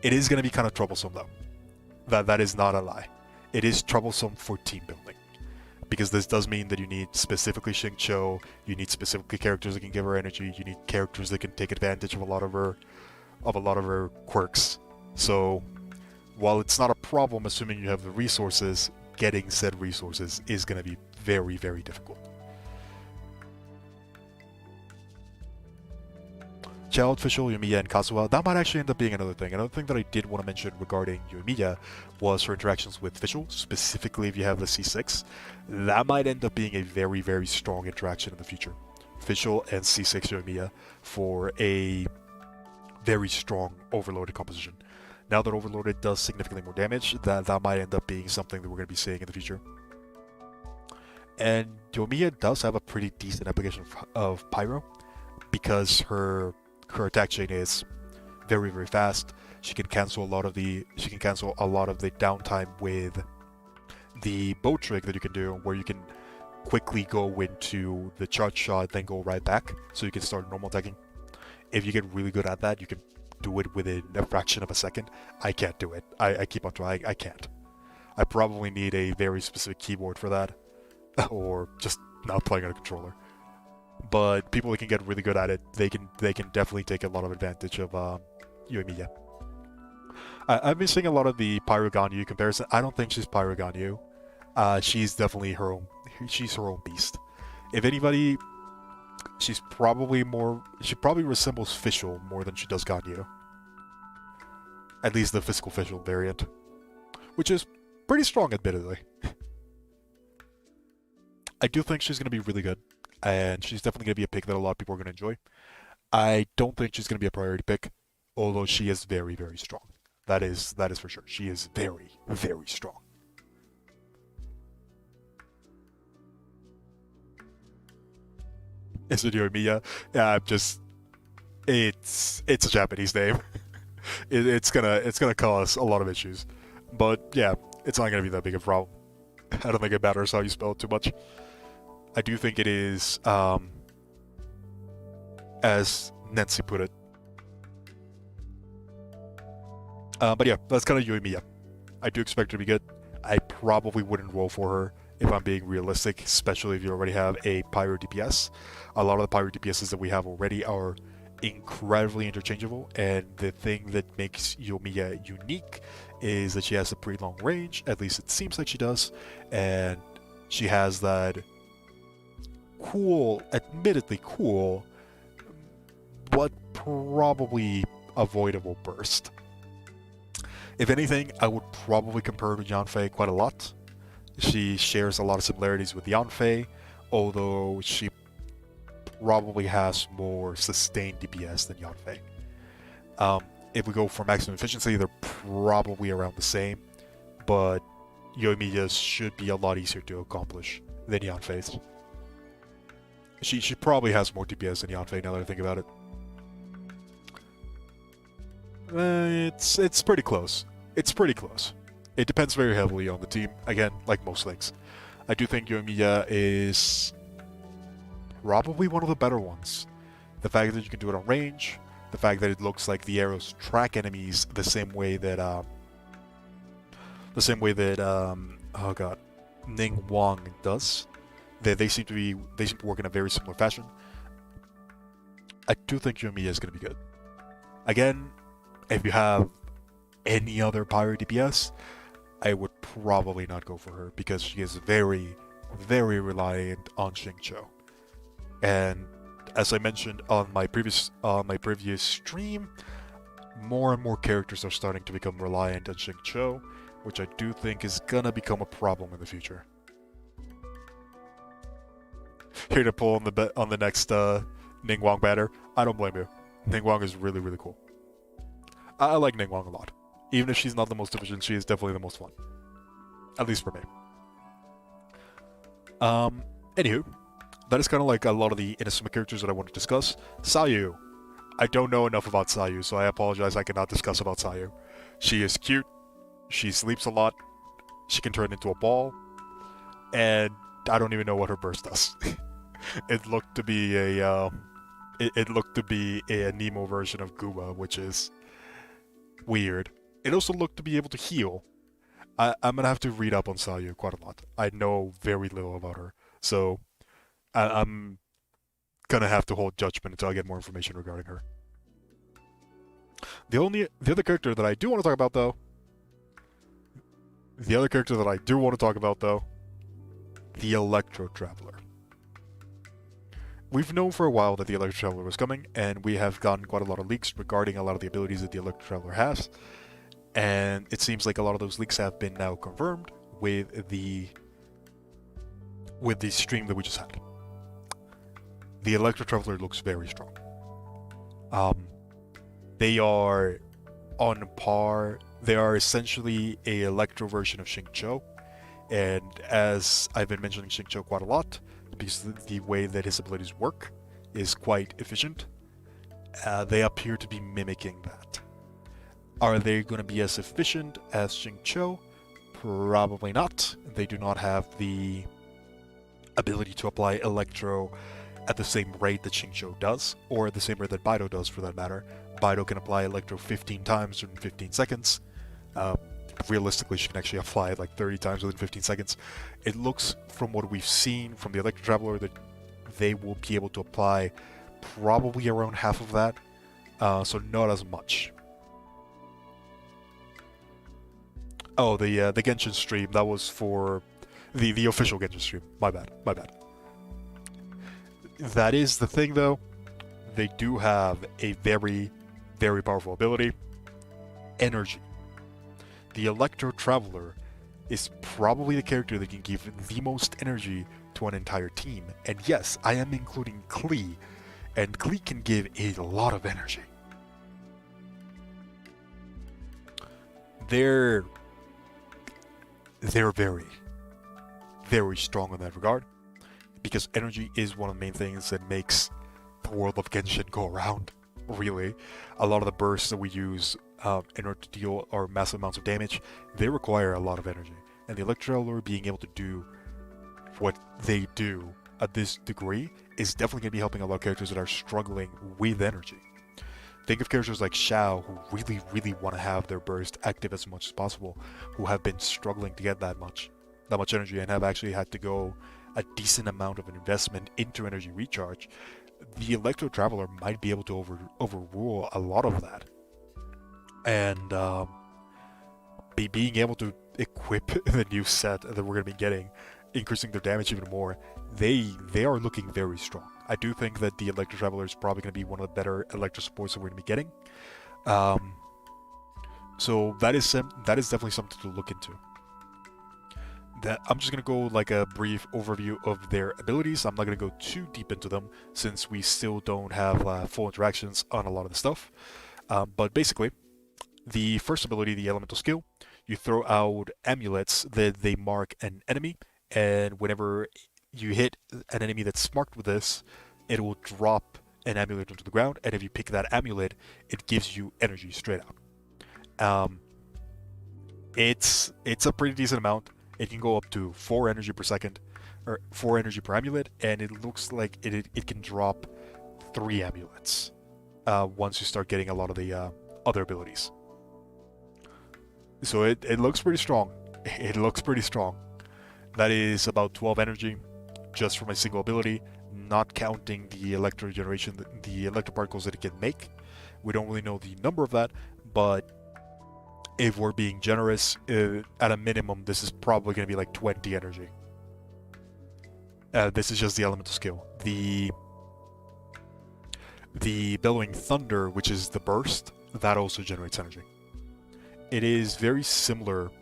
It is going to be kind of troublesome, though. That is not a lie. It is troublesome for team building, because this does mean that you need specifically Xingqiu, you need specifically characters that can give her energy, you need characters that can take advantage of a lot of her quirks. So, while it's not a problem, assuming you have the resources, getting said resources is going to be very difficult. Child Official, Yumiya, and Kazuha, that might actually end up being another thing. Another thing that I did want to mention regarding Yumiya was her interactions with Fischl, specifically if you have the C6. That might end up being a very, very strong interaction in the future. Fischl and C6 Yumiya for a very strong Overloaded composition. Now that Overloaded does significantly more damage, that might end up being something that we're going to be seeing in the future. And Yoimiya does have a pretty decent application of Pyro, because her attack chain is very, very fast. She can cancel a lot of the downtime with the bow trick that you can do, where you can quickly go into the charge shot, then go right back, so you can start normal attacking. If you get really good at that, you can do it within a fraction of a second. I can't do it. I keep on trying. I can't. I probably need a very specific keyboard for that, or just not playing on a controller. But people that can get really good at it, they can definitely take a lot of advantage of Yoimiya. I've been seeing a lot of the Pyro Ganyu comparison. I don't think she's Pyro Ganyu. She's definitely her own. She's her own beast. If anybody, she probably resembles Fischl more than she does Ganyu. At least the physical Fischl variant, which is pretty strong, admittedly. I do think she's going to be really good, and she's definitely going to be a pick that a lot of people are going to enjoy. I don't think she's going to be a priority pick, although she is very, very strong. That is for sure. She is very, very strong. Is it Yoimiya? Yeah, it's a Japanese name. It's gonna cause a lot of issues, but yeah, it's not gonna be that big of a problem. I don't think it matters how you spell it too much. I do think it is, as Nancy put it. But yeah, that's kind of Yoimiya. I do expect her to be good. I probably wouldn't roll for her if I'm being realistic, especially if you already have a Pyro DPS. A lot of the Pyro DPSs that we have already are incredibly interchangeable, and the thing that makes Yoimiya unique is that she has a pretty long range, at least it seems like she does, and she has that cool, admittedly cool, but probably avoidable burst. If anything, I would probably compare her to Yanfei quite a lot. She shares a lot of similarities with Yanfei, although she probably has more sustained DPS than Yanfei. If we go for maximum efficiency, they're probably around the same, but Yoimiya's should be a lot easier to accomplish than Yanfei's. She probably has more DPS than Yanfei now that I think about it. It's pretty close. It's pretty close. It depends very heavily on the team, again, like most things. I do think Yoimiya is probably one of the better ones. The fact that you can do it on range, the fact that it looks like the arrows track enemies the same way that oh god, Ning Wang does. They seem to work in a very similar fashion. I do think Yoimiya is going to be good. Again, if you have any other Pyro DPS, I would probably not go for her because she is very, very reliant on Xingqiu. And as I mentioned on my previous stream, more and more characters are starting to become reliant on Xingqiu, which I do think is gonna become a problem in the future. Here to pull on the next Ning Wang banner. I don't blame you. Ning Wang is really, really cool. I like Ning Wang a lot. Even if she's not the most efficient, she is definitely the most fun. At least for me. Anywho, that is kind of like a lot of the Inazuma characters that I want to discuss. Sayu. I don't know enough about Sayu, so I apologize I cannot discuss about Sayu. She is cute. She sleeps a lot. She can turn into a ball. And I don't even know what her burst does. It looked to be a Nemo version of Guba, which is weird. It also looked to be able to heal. I'm gonna have to read up on Sayu quite a lot. I know very little about her, so I'm gonna have to hold judgment until I get more information regarding her. The other character that I do want to talk about, though, the Electro Traveler. we've known for a while that the Electro Traveler was coming, and we have gotten quite a lot of leaks regarding a lot of the abilities that the Electro Traveler has. And it seems like a lot of those leaks have been now confirmed with the stream that we just had. The Electro Traveler looks very strong. They are on par. They are essentially a Electro version of Xingqiu, and as I've been mentioning Xingqiu quite a lot, because the way that his abilities work is quite efficient, they appear to be mimicking that. Are they going to be as efficient as Xingqiu? Probably not. They do not have the ability to apply Electro at the same rate that Xingqiu does, or at the same rate that Baido does for that matter. Baido can apply Electro 15 times in 15 seconds. Realistically, she can actually apply it like 30 times within 15 seconds. It looks, from what we've seen from the Electro Traveler, that they will be able to apply probably around half of that, so not as much. Oh, the Genshin stream, that was for the official Genshin stream. My bad. That is the thing, though. They do have a very, very powerful ability. Energy. The Electro Traveler is probably the character that can give the most energy to an entire team. And yes, I am including Klee, and Klee can give a lot of energy. They're very, very strong in that regard, because energy is one of the main things that makes the world of Genshin go around, really. A lot of the bursts that we use in order to deal our massive amounts of damage, they require a lot of energy. And the Electro Traveler being able to do what they do at this degree is definitely going to be helping a lot of characters that are struggling with energy. Think of characters like Xiao, who really, really want to have their burst active as much as possible, who have been struggling to get that much energy and have actually had to go a decent amount of an investment into energy recharge. The Electro Traveler might be able to overrule a lot of that. And being able to equip the new set that we're going to be getting, increasing their damage even more, they are looking very strong. I do think that the Electro Traveler is probably going to be one of the better Electro supports that we're going to be getting. So that is definitely something to look into. I'm just going to go like a brief overview of their abilities. I'm not going to go too deep into them since we still don't have full interactions on a lot of the stuff. But basically, the first ability, the Elemental Skill, you throw out amulets that they mark an enemy, and whenever you hit an enemy that's marked with this, it will drop an amulet onto the ground, and if you pick that amulet, it gives you energy straight out. It's a pretty decent amount. It can go up to 4 energy per second, or 4 energy per amulet, and it looks like it can drop 3 amulets once you start getting a lot of the other abilities. So it looks pretty strong. It looks pretty strong. That is about 12 energy just from a single ability, not counting the electro generation, the electro particles that it can make. We don't really know the number of that, but if we're being generous, at a minimum, this is probably going to be like 20 energy. This is just the Elemental Skill. The Bellowing Thunder, which is the burst, that also generates energy. It is very similar.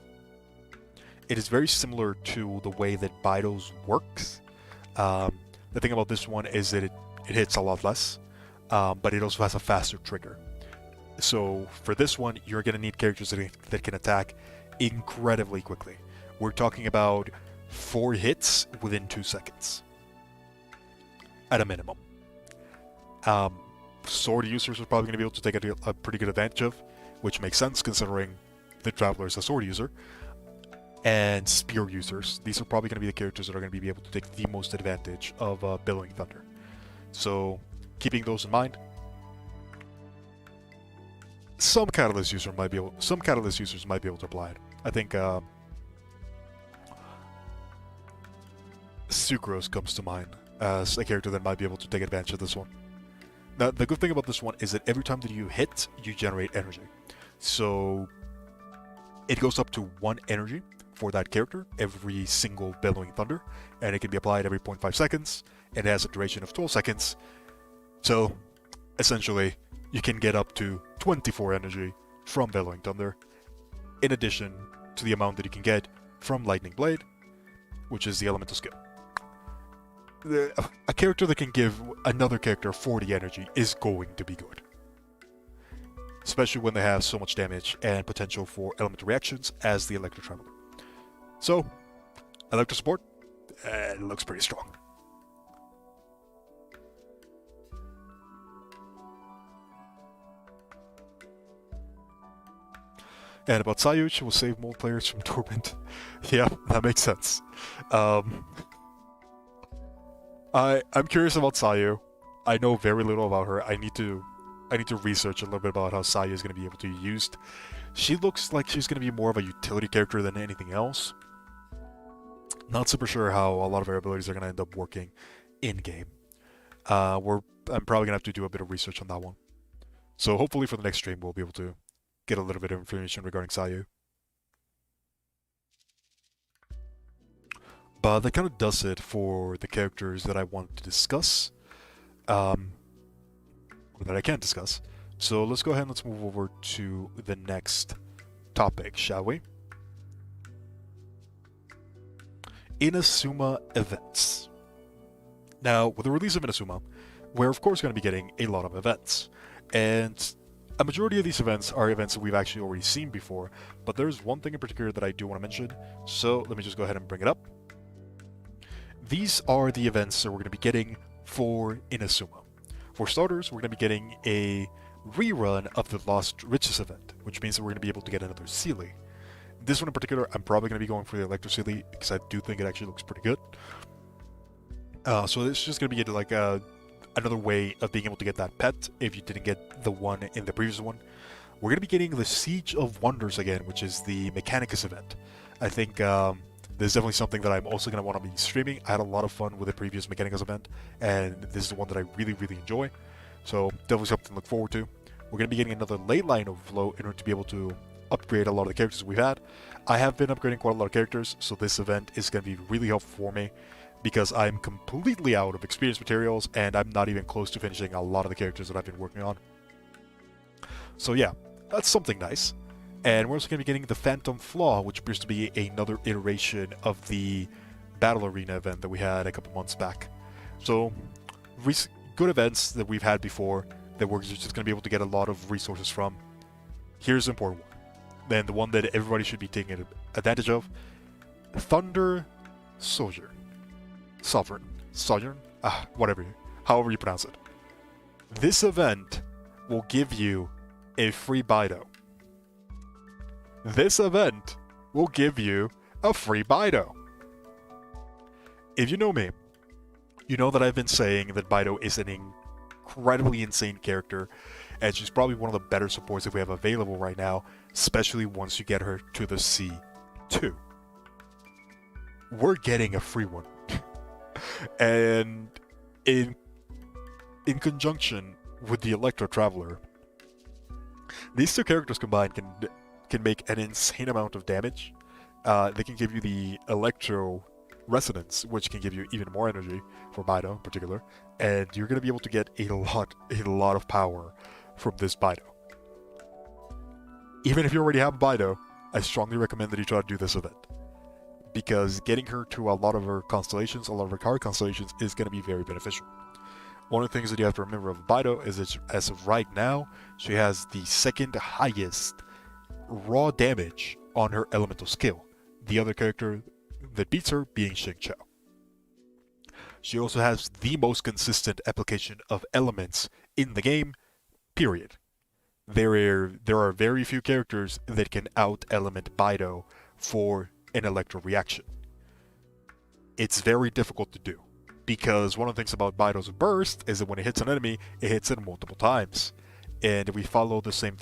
It is very similar to the way that Baido's works. The thing about this one is that it hits a lot less, but it also has a faster trigger. So for this one, you're going to need characters that can attack incredibly quickly. We're talking about 4 hits within 2 seconds, at a minimum. Sword users are probably going to be able to take a pretty good advantage of, which makes sense considering the Traveler is a sword user. And spear users, these are probably going to be the characters that are going to be able to take the most advantage of Billowing Thunder. So keeping those in mind, some catalyst users might be able to apply it. I think Sucrose comes to mind as a character that might be able to take advantage of this one. Now, the good thing about this one is that every time that you hit, you generate energy. So it goes up to 1 energy for that character, every single Bellowing Thunder, and it can be applied every 0.5 seconds, and it has a duration of 12 seconds. So, essentially, you can get up to 24 energy from Bellowing Thunder, in addition to the amount that you can get from Lightning Blade, which is the elemental skill. A character that can give another character 40 energy is going to be good. Especially when they have so much damage and potential for elemental reactions as the Electro Traveler. So, Electro support, it looks pretty strong. And about Sayu, she will save more players from Torment. Yeah, that makes sense. I'm curious about Sayu. I know very little about her. I need to research a little bit about how Sayu is going to be able to be used. She looks like she's going to be more of a utility character than anything else. Not super sure how a lot of her abilities are going to end up working in-game. I'm probably going to have to do a bit of research on that one. So hopefully for the next stream we'll be able to get a little bit of information regarding Sayu. But that kind of does it for the characters that I want to discuss. Or that I can't discuss. So let's go ahead and let's move over to the next topic, shall we? Inazuma Events. Now, with the release of Inazuma, we're of course going to be getting a lot of events. And a majority of these events are events that we've actually already seen before, but there's one thing in particular that I do want to mention, so let me just go ahead and bring it up. These are the events that we're going to be getting for Inazuma. For starters, we're going to be getting a rerun of the Lost Riches event, which means that we're going to be able to get another Sealy. This one in particular, I'm probably going to be going for the Electro Sealy, because I do think it actually looks pretty good. So this is just going to be like another way of being able to get that pet if you didn't get the one in the previous one. We're going to be getting the Siege of Wonders again, which is the Mechanicus event. I think this is definitely something that I'm also going to want to be streaming. I had a lot of fun with the previous Mechanicus event, and this is the one that I really, really enjoy. So definitely something to look forward to. We're going to be getting another ley line overflow in order to be able to upgrade a lot of the characters we've had. I have been upgrading quite a lot of characters, so this event is going to be really helpful for me, because I'm completely out of experience materials, and I'm not even close to finishing a lot of the characters that I've been working on. So yeah, that's something nice. And we're also going to be getting the Phantom Flaw, which appears to be another iteration of the Battle Arena event that we had a couple months back. So, good events that we've had before, that we're just going to be able to get a lot of resources from. Here's the important one. Then the one that everybody should be taking advantage of. Thunder Soldier. Sovereign, whatever, however you pronounce it. This event will give you a free Bido. This event will give you a free Bido. If you know me, you know that I've been saying that Bido is an incredibly insane character, and she's probably one of the better supports that we have available right now, especially once you get her to the C2. We're getting a free one. And in conjunction with the Electro Traveler, these two characters combined can make an insane amount of damage. They can give you the Electro Resonance, which can give you even more energy for Bido in particular, and you're going to be able to get a lot of power from this Bido. Even if you already have Bido, I strongly recommend that you try to do this event, because getting her to a lot of her constellations, a lot of her card constellations, is going to be very beneficial. One of the things that you have to remember of Bido is that as of right now, she has the second highest raw damage on her elemental skill, the other character that beats her being Xingqiu. She also has the most consistent application of elements in the game, period. There are very few characters that can out-element Bido for an electro reaction. It's very difficult to do, because one of the things about Bido's burst is that when it hits an enemy, it hits it multiple times. And if we follow the same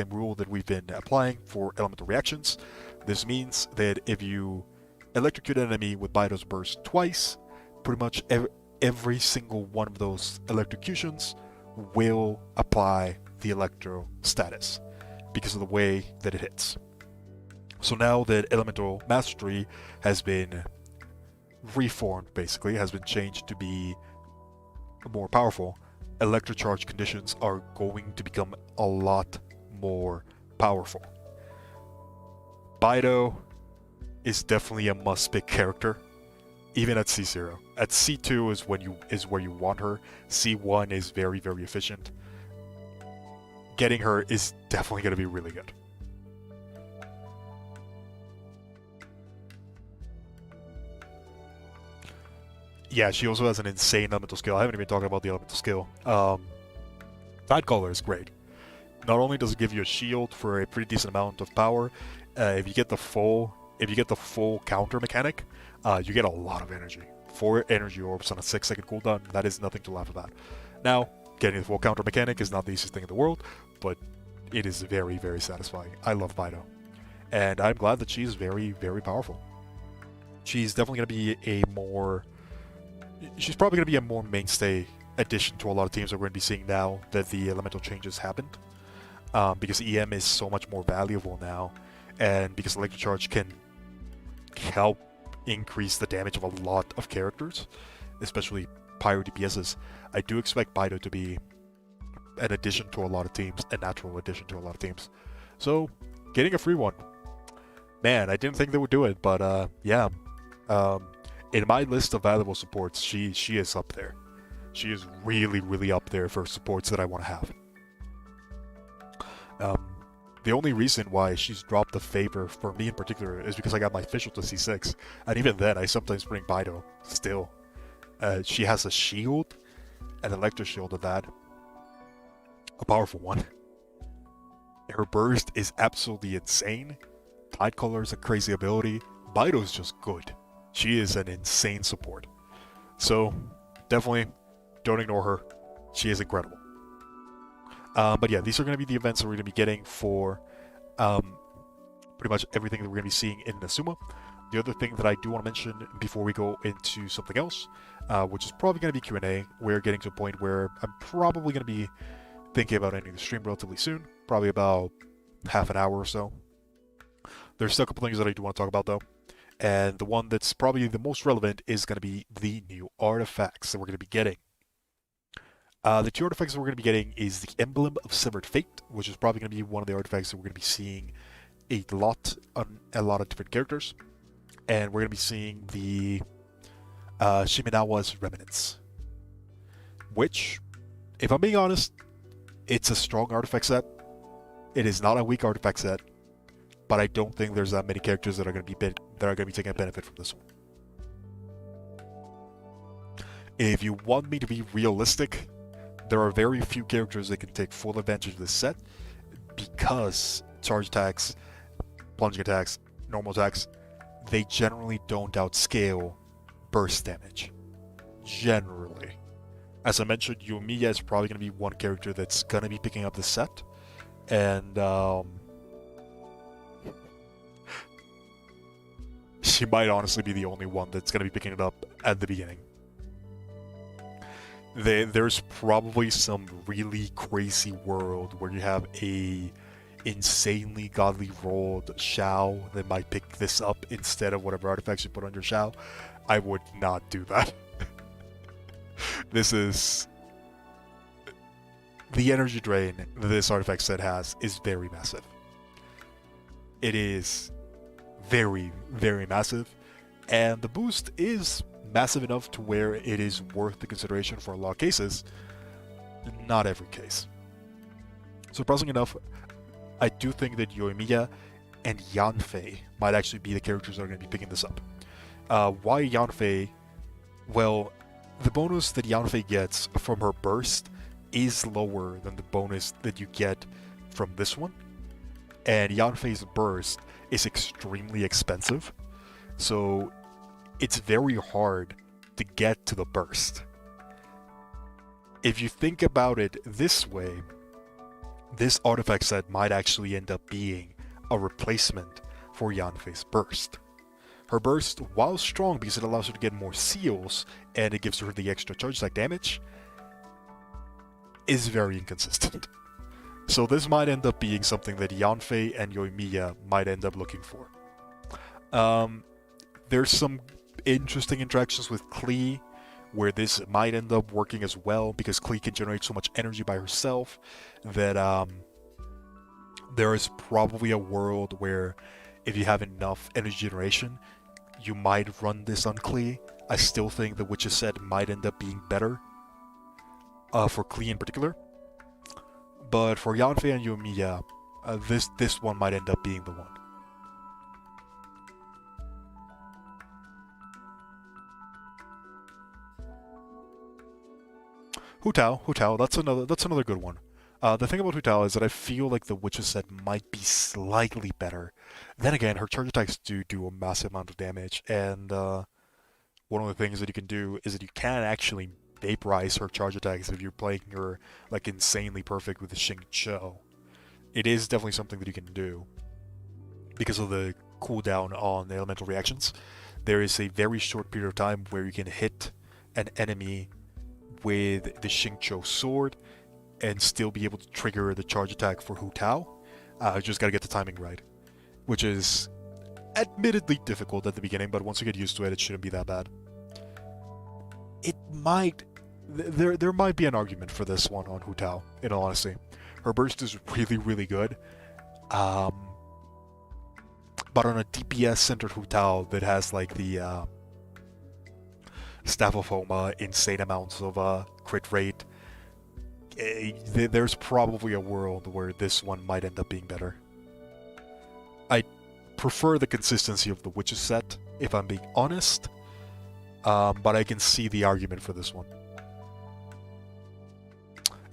rule that we've been applying for elemental reactions, this means that if you electrocute an enemy with Bido's burst twice, pretty much every single one of those electrocutions will apply the electro status because of the way that it hits. So now that Elemental Mastery has been reformed, basically, has been changed to be more powerful, Electric Charge conditions are going to become a lot more powerful. Bido is definitely a must-pick character, even at C0. At C2 is where you want her. C1 is very, very efficient. Getting her is definitely going to be really good. Yeah, she also has an insane elemental skill. I haven't even talked about the elemental skill. Nightcaller is great. Not only does it give you a shield for a pretty decent amount of power, if you get the full counter mechanic, you get a lot of energy. 4 energy orbs on a 6-second cooldown, that is nothing to laugh about. Now, getting the full counter mechanic is not the easiest thing in the world, but it is very, very satisfying. I love Bido. And I'm glad that she's very, very powerful. She's definitely going to be she's probably going to be a more mainstay addition to a lot of teams that we're going to be seeing now that the elemental changes happened. Because EM is so much more valuable now, and because Electric Charge can help increase the damage of a lot of characters, especially Pyro DPSs, I do expect Bido to be an addition to a lot of teams, a natural addition to a lot of teams. So, getting a free one. Man, I didn't think they would do it, but yeah. In my list of valuable supports, she is up there. She is really, really up there for supports that I want to have. The only reason why she's dropped the favor for me in particular is because I got my official to C6, and even then I sometimes bring Bido still. She has a shield, an electric shield of that, a powerful one. Her burst is absolutely insane. Tidecolor is a crazy ability. Bido is just good. She is an insane support. So, definitely don't ignore her. She is incredible. But yeah, these are going to be the events that we're going to be getting for pretty much everything that we're going to be seeing in Inazuma. The other thing that I do want to mention before we go into something else, which is probably going to be Q&A, we're getting to a point where I'm probably going to be thinking about ending the stream relatively soon, probably about half an hour or so. There's still a couple things that I do want to talk about though, and the one that's probably the most relevant is going to be the new artifacts that we're going to be getting. The 2 artifacts that we're going to be getting is the Emblem of Severed Fate, which is probably going to be one of the artifacts that we're going to be seeing a lot on a lot of different characters. And we're going to be seeing the Shimenawa's Remnants, which, if I'm being honest, it's a strong artifact set. It is not a weak artifact set, but I don't think there's that many characters that are going to be taking a benefit from this one. If you want me to be realistic, there are very few characters that can take full advantage of this set because charge attacks, plunging attacks, normal attacks, they generally don't outscale burst damage. Generally. As I mentioned, Yoimiya is probably going to be one character that's going to be picking up the set, and she might honestly be the only one that's going to be picking it up at the beginning. There's probably some really crazy world where you have a insanely godly rolled Shao that might pick this up instead of whatever artifacts you put on your Shao. I would not do that. This is... The energy drain that this artifact set has is very massive. It is very, very massive, and the boost is massive enough to where it is worth the consideration for a lot of cases. Not every case. Surprisingly enough, I do think that Yoimiya and Yanfei might actually be the characters that are going to be picking this up. Why Yanfei? Well, the bonus that Yanfei gets from her burst is lower than the bonus that you get from this one. And Yanfei's burst is extremely expensive. So it's very hard to get to the burst. If you think about it this way, this artifact set might actually end up being a replacement for Yanfei's burst. Her burst, while strong because it allows her to get more seals and it gives her the extra charge attack damage, is very inconsistent. So this might end up being something that Yanfei and Yoimiya might end up looking for. There's some interesting interactions with Klee, where this might end up working as well, because Klee can generate so much energy by herself that there is probably a world where if you have enough energy generation, you might run this on Klee. I still think the Witch's set might end up being better for Klee in particular. But for Yanfei and Yoimiya, this one might end up being the one. Hu Tao, that's another good one. The thing about Hu Tao is that I feel like the Witch's set might be slightly better. Then again, her charge attacks do a massive amount of damage, and one of the things that you can do is that you can actually vaporize her charge attacks if you're playing her like insanely perfect with the Xingqiu. It is definitely something that you can do because of the cooldown on the elemental reactions. There is a very short period of time where you can hit an enemy with the Xingqiu sword and still be able to trigger the charge attack for Hu Tao. Just gotta get the timing right, which is admittedly difficult at the beginning, but once you get used to it, it shouldn't be that bad. It might... There might be an argument for this one on Hu Tao, in all honesty. Her burst is really, really good. But on a DPS-centered Hu Tao that has like the Staff of Homa, insane amounts of crit rate, there's probably a world where this one might end up being better. I prefer the consistency of the Witch's set, if I'm being honest, but I can see the argument for this one.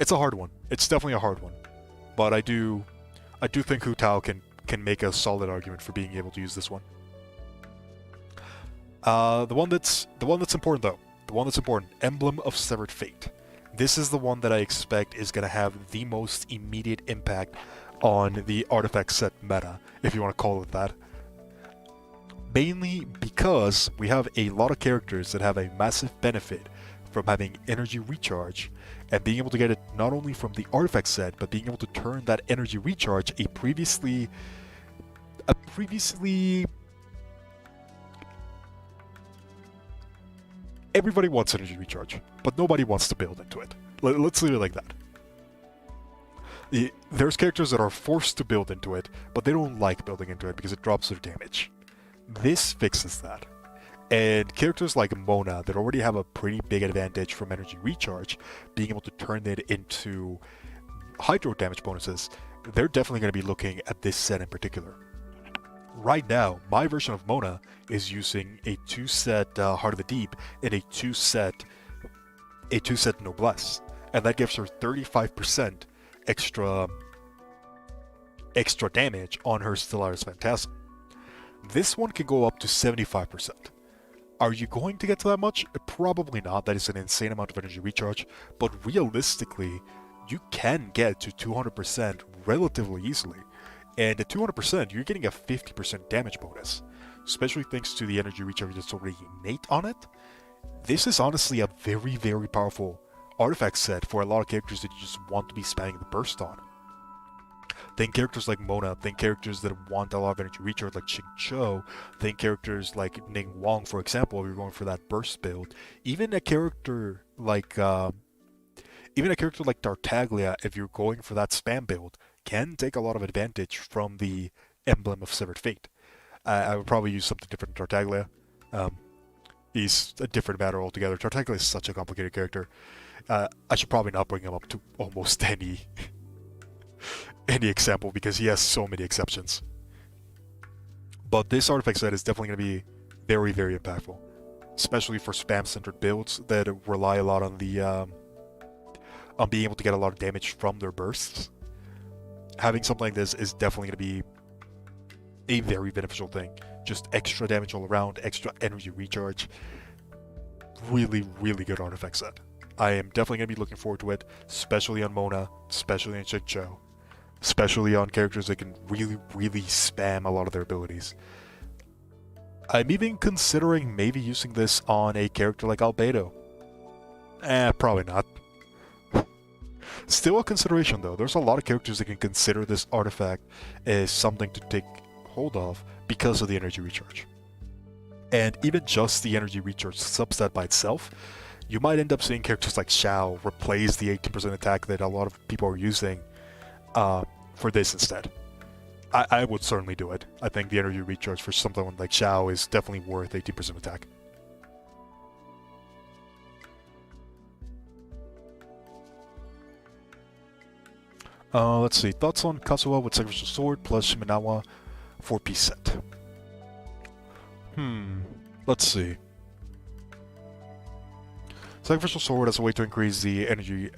It's a hard one. It's definitely a hard one, but I do think Hu Tao can make a solid argument for being able to use this one. The one that's important though. The one that's important, Emblem of Severed Fate. This is the one that I expect is going to have the most immediate impact on the artifact set meta, if you want to call it that. Mainly because we have a lot of characters that have a massive benefit from having energy recharge, and being able to get it not only from the artifact set, but being able to turn that energy recharge a previously everybody wants energy recharge, but nobody wants to build into it. Let's leave it like that. There's characters that are forced to build into it, but they don't like building into it because it drops their damage. This fixes that. And characters like Mona that already have a pretty big advantage from energy recharge, being able to turn it into hydro damage bonuses, they're definitely going to be looking at this set in particular. Right now, my version of Mona is using a 2-set Heart of the Deep and a 2-set Noblesse, and that gives her 35% extra damage on her Stellaris Phantasm. This one can go up to 75%. Are you going to get to that much? Probably not. That is an insane amount of energy recharge, but realistically, you can get to 200% relatively easily. And at 200%, you're getting a 50% damage bonus, especially thanks to the energy recharge that's already innate on it. This is honestly a very, very powerful artifact set for a lot of characters that you just want to be spamming the burst on. Think characters like Mona, think characters that want a lot of energy recharge like Xingqiu, think characters like Ning Wong, for example, if you're going for that burst build. Even a character like Tartaglia, if you're going for that spam build, can take a lot of advantage from the Emblem of Severed Fate. I would probably use something different than Tartaglia. He's a different matter altogether. Tartaglia is such a complicated character. I should probably not bring him up to almost any example because he has so many exceptions. But this artifact set is definitely going to be very, very impactful, especially for spam-centered builds that rely a lot on the on being able to get a lot of damage from their bursts. Having something like this is definitely going to be a very beneficial thing. Just extra damage all around, extra energy recharge. Really, really good artifact set. I am definitely going to be looking forward to it, especially on Mona, especially on Xingqiu, especially on characters that can really, really spam a lot of their abilities. I'm even considering maybe using this on a character like Albedo. Probably not. Still a consideration though. There's a lot of characters that can consider this artifact as something to take hold of because of the energy recharge. And even just the energy recharge substat by itself, you might end up seeing characters like Xiao replace the 18% attack that a lot of people are using for this instead. I would certainly do it. I think the energy recharge for something like Xiao is definitely worth 18% attack. Let's see. Thoughts on Kazuha with Sacrificial Sword plus Shimenawa 4-piece set. Let's see. Sacrificial Sword as a way to increase the energy,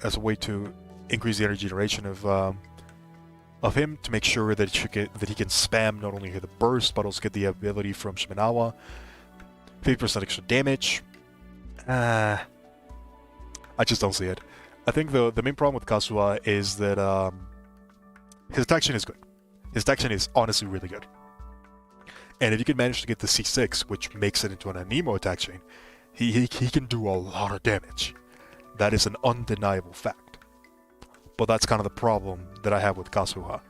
generation of him to make sure that he can spam not only hit the burst but also get the ability from Shimenawa. 50% extra damage. I just don't see it. I think the main problem with Kazuha is that his attack chain is good. His attack chain is honestly really good. And if you can manage to get the C6, which makes it into an Anemo attack chain, he can do a lot of damage. That is an undeniable fact. But that's kind of the problem that I have with Kazuha.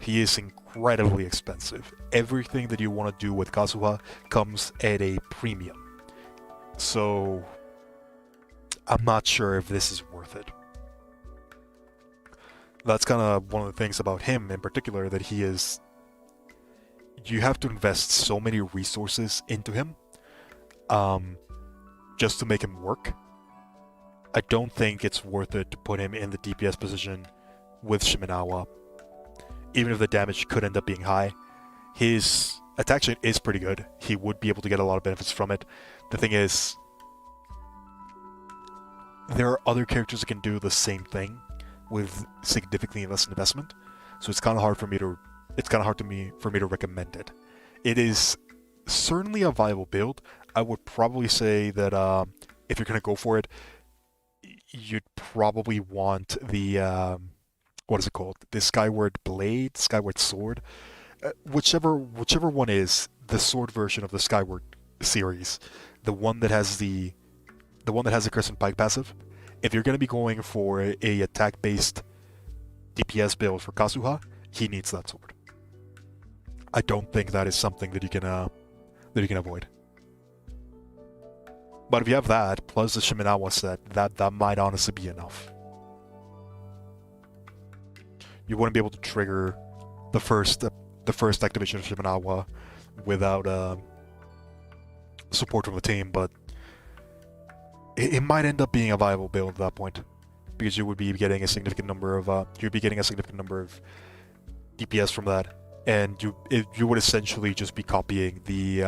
He is incredibly expensive. Everything that you want to do with Kazuha comes at a premium. So I'm not sure if this is worth it. That's kind of one of the things about him in particular, that he is... You have to invest so many resources into him just to make him work. I don't think it's worth it to put him in the DPS position with Shimenawa, even if the damage could end up being high. His attack chain is pretty good. He would be able to get a lot of benefits from it. The thing is, there are other characters that can do the same thing with significantly less investment, so it's kind of hard for me to recommend it. It is certainly a viable build. I would probably say that if you're gonna go for it, you'd probably want the what is it called? The Skyward Blade, Skyward Sword, whichever one is the sword version of the Skyward series, the one that has the Crescent Pike passive. If you're gonna be going for a attack-based DPS build for Kazuha, he needs that sword. I don't think that is something that you can avoid. But if you have that plus the Shimenawa set, that might honestly be enough. You wouldn't be able to trigger the first activation of Shimenawa without support from the team, but it might end up being a viable build at that point, because you would be getting a significant number of DPS from that, and you would essentially just be copying the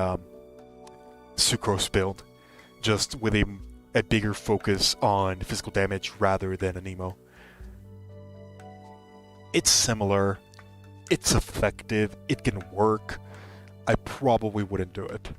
Sucrose build, just with a bigger focus on physical damage rather than Anemo. It's similar, it's effective, it can work. I probably wouldn't do it.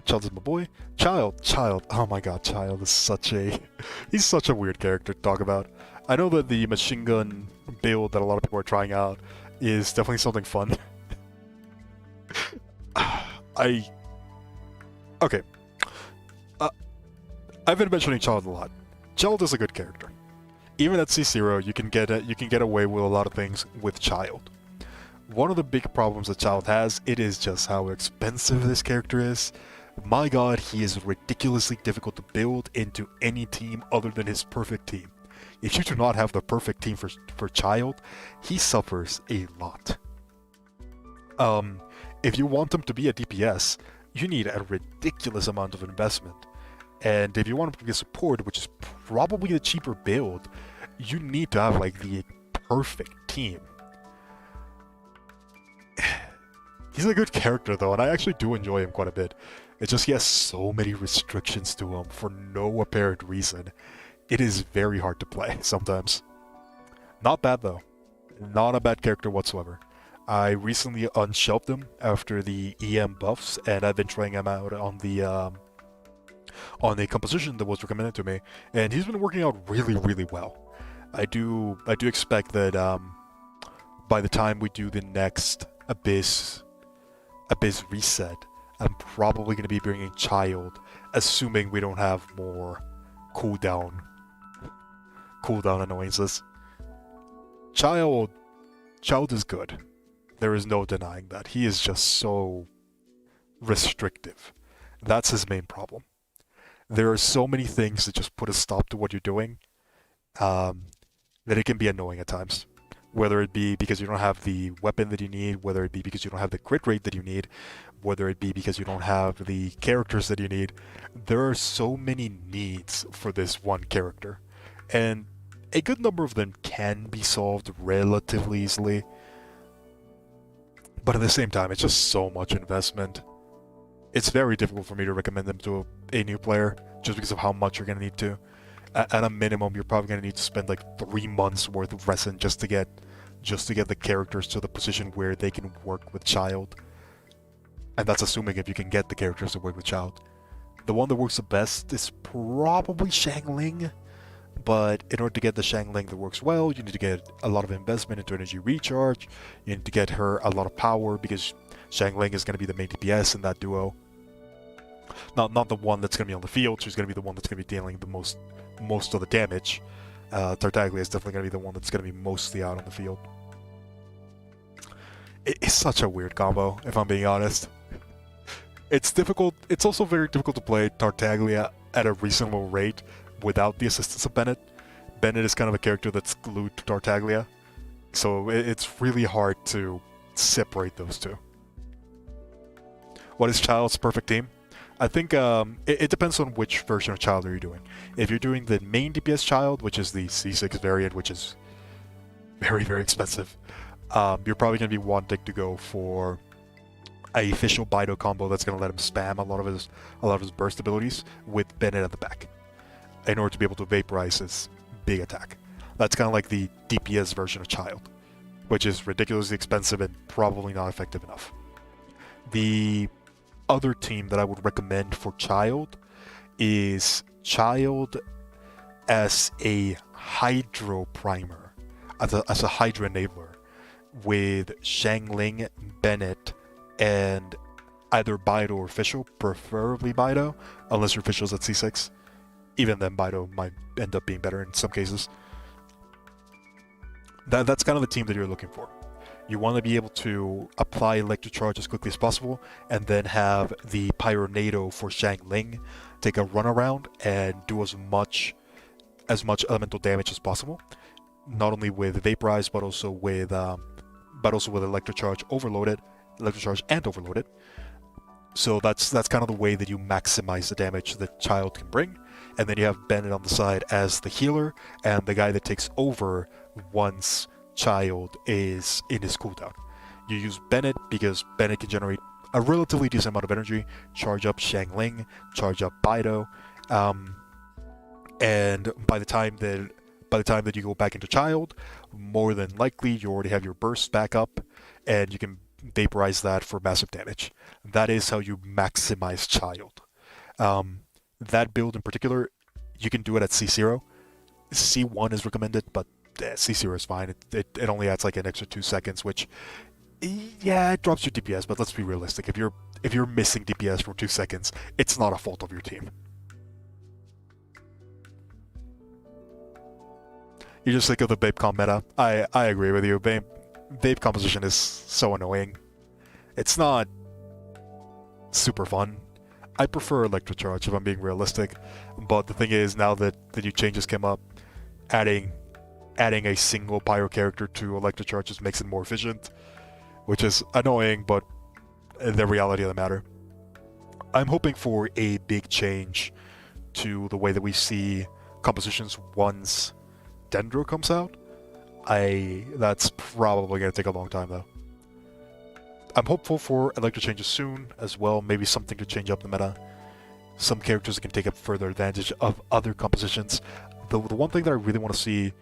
Child is my boy. Child. Oh my god, Child is he's such a weird character to talk about. I know that the machine gun build that a lot of people are trying out is definitely something fun. Okay. I've been mentioning Child a lot. Child is a good character. Even at C0, you can get away with a lot of things with Child. One of the big problems that Child has, it is just how expensive this character is. My god, he is ridiculously difficult to build into any team other than his perfect team. If you do not have the perfect team for Child, he suffers a lot. If you want him to be a DPS, you need a ridiculous amount of investment. And if you want him to be a support, which is probably the cheaper build, you need to have like the perfect team. He's a good character though, and I actually do enjoy him quite a bit. It's just he has so many restrictions to him for no apparent reason. It is very hard to play sometimes. Not bad though. Not a bad character whatsoever. I recently unshelved him after the EM buffs, and I've been trying him out on the composition that was recommended to me, and he's been working out really, really well. I do expect that by the time we do the next Abyss reset, I'm probably going to be bringing Child, assuming we don't have more cooldown annoyances. Child Child is good. There is no denying that. He is just so restrictive. That's his main problem. There are so many things that just put a stop to what you're doing, um, that it can be annoying at times. Whether it be because you don't have the weapon that you need, whether it be because you don't have the crit rate that you need, whether it be because you don't have the characters that you need. There are so many needs for this one character, and a good number of them can be solved relatively easily, but at the same time, it's just so much investment. It's very difficult for me to recommend them to a new player just because of how much you're going to need to. At a minimum, you're probably going to need to spend like 3 months worth of resin just to get the characters to the position where they can work with Child. And that's assuming if you can get the characters to work with Child. The one that works the best is probably Xiangling, but in order to get the Xiangling that works well, you need to get a lot of investment into energy recharge. You need to get her a lot of power because Xiangling is going to be the main DPS in that duo. Not the one that's going to be on the field. She's going to be the one that's going to be dealing the most of the damage. Tartaglia is definitely going to be the one that's going to be mostly out on the field. It's such a weird combo, if I'm being honest. It's difficult. It's also very difficult to play Tartaglia at a reasonable rate without the assistance of Bennett. Bennett is kind of a character that's glued to Tartaglia, so it's really hard to separate those two. What is Child's perfect team? I think it depends on which version of Child are you doing. If you're doing the main DPS Child, which is the C6 variant, which is very, very expensive, you're probably going to be wanting to go for a official Bido combo that's going to let him spam a lot of his burst abilities with Bennett at the back in order to be able to vaporize his big attack. That's kind of like the DPS version of Child, which is ridiculously expensive and probably not effective enough. The other team that I would recommend for Child is Child as a Hydro Primer, as a Hydra Enabler, with Xiangling, Bennett, and either Bido or Fischl, preferably Bido, unless your Fischl's at C6. Even then, Bido might end up being better in some cases. That's kind of the team that you're looking for. You want to be able to apply Electric Charge as quickly as possible, and then have the Pyronado for Xiangling take a run around and do as much elemental damage as possible. Not only with Vaporize, but also with Electric Charge and Overloaded. So that's kind of the way that you maximize the damage that Child can bring. And then you have Bennett on the side as the healer and the guy that takes over once Child is in his cooldown. You use Bennett because Bennett can generate a relatively decent amount of energy, charge up Xiangling, charge up Bido, and by the time that you go back into Child, more than likely you already have your burst back up, and you can vaporize that for massive damage. That is how you maximize Child. That build in particular, you can do it at C0. C1 is recommended, but C0 is fine. It only adds like an extra 2 seconds, which, yeah, it drops your DPS, but let's be realistic. If you're missing DPS for 2 seconds, it's not a fault of your team. You just think of the Babe comp meta. I agree with you. Babe composition is so annoying. It's not super fun. I prefer Electric Charge if I'm being realistic, but the thing is, now that the new changes came up, adding a single Pyro character to Electric Charge just makes it more efficient, which is annoying, but the reality of the matter. I'm hoping for a big change to the way that we see compositions once Dendro comes out. That's probably going to take a long time, though. I'm hopeful for electric changes soon as well, maybe something to change up the meta. Some characters that can take up further advantage of other compositions. The one thing that I really want to see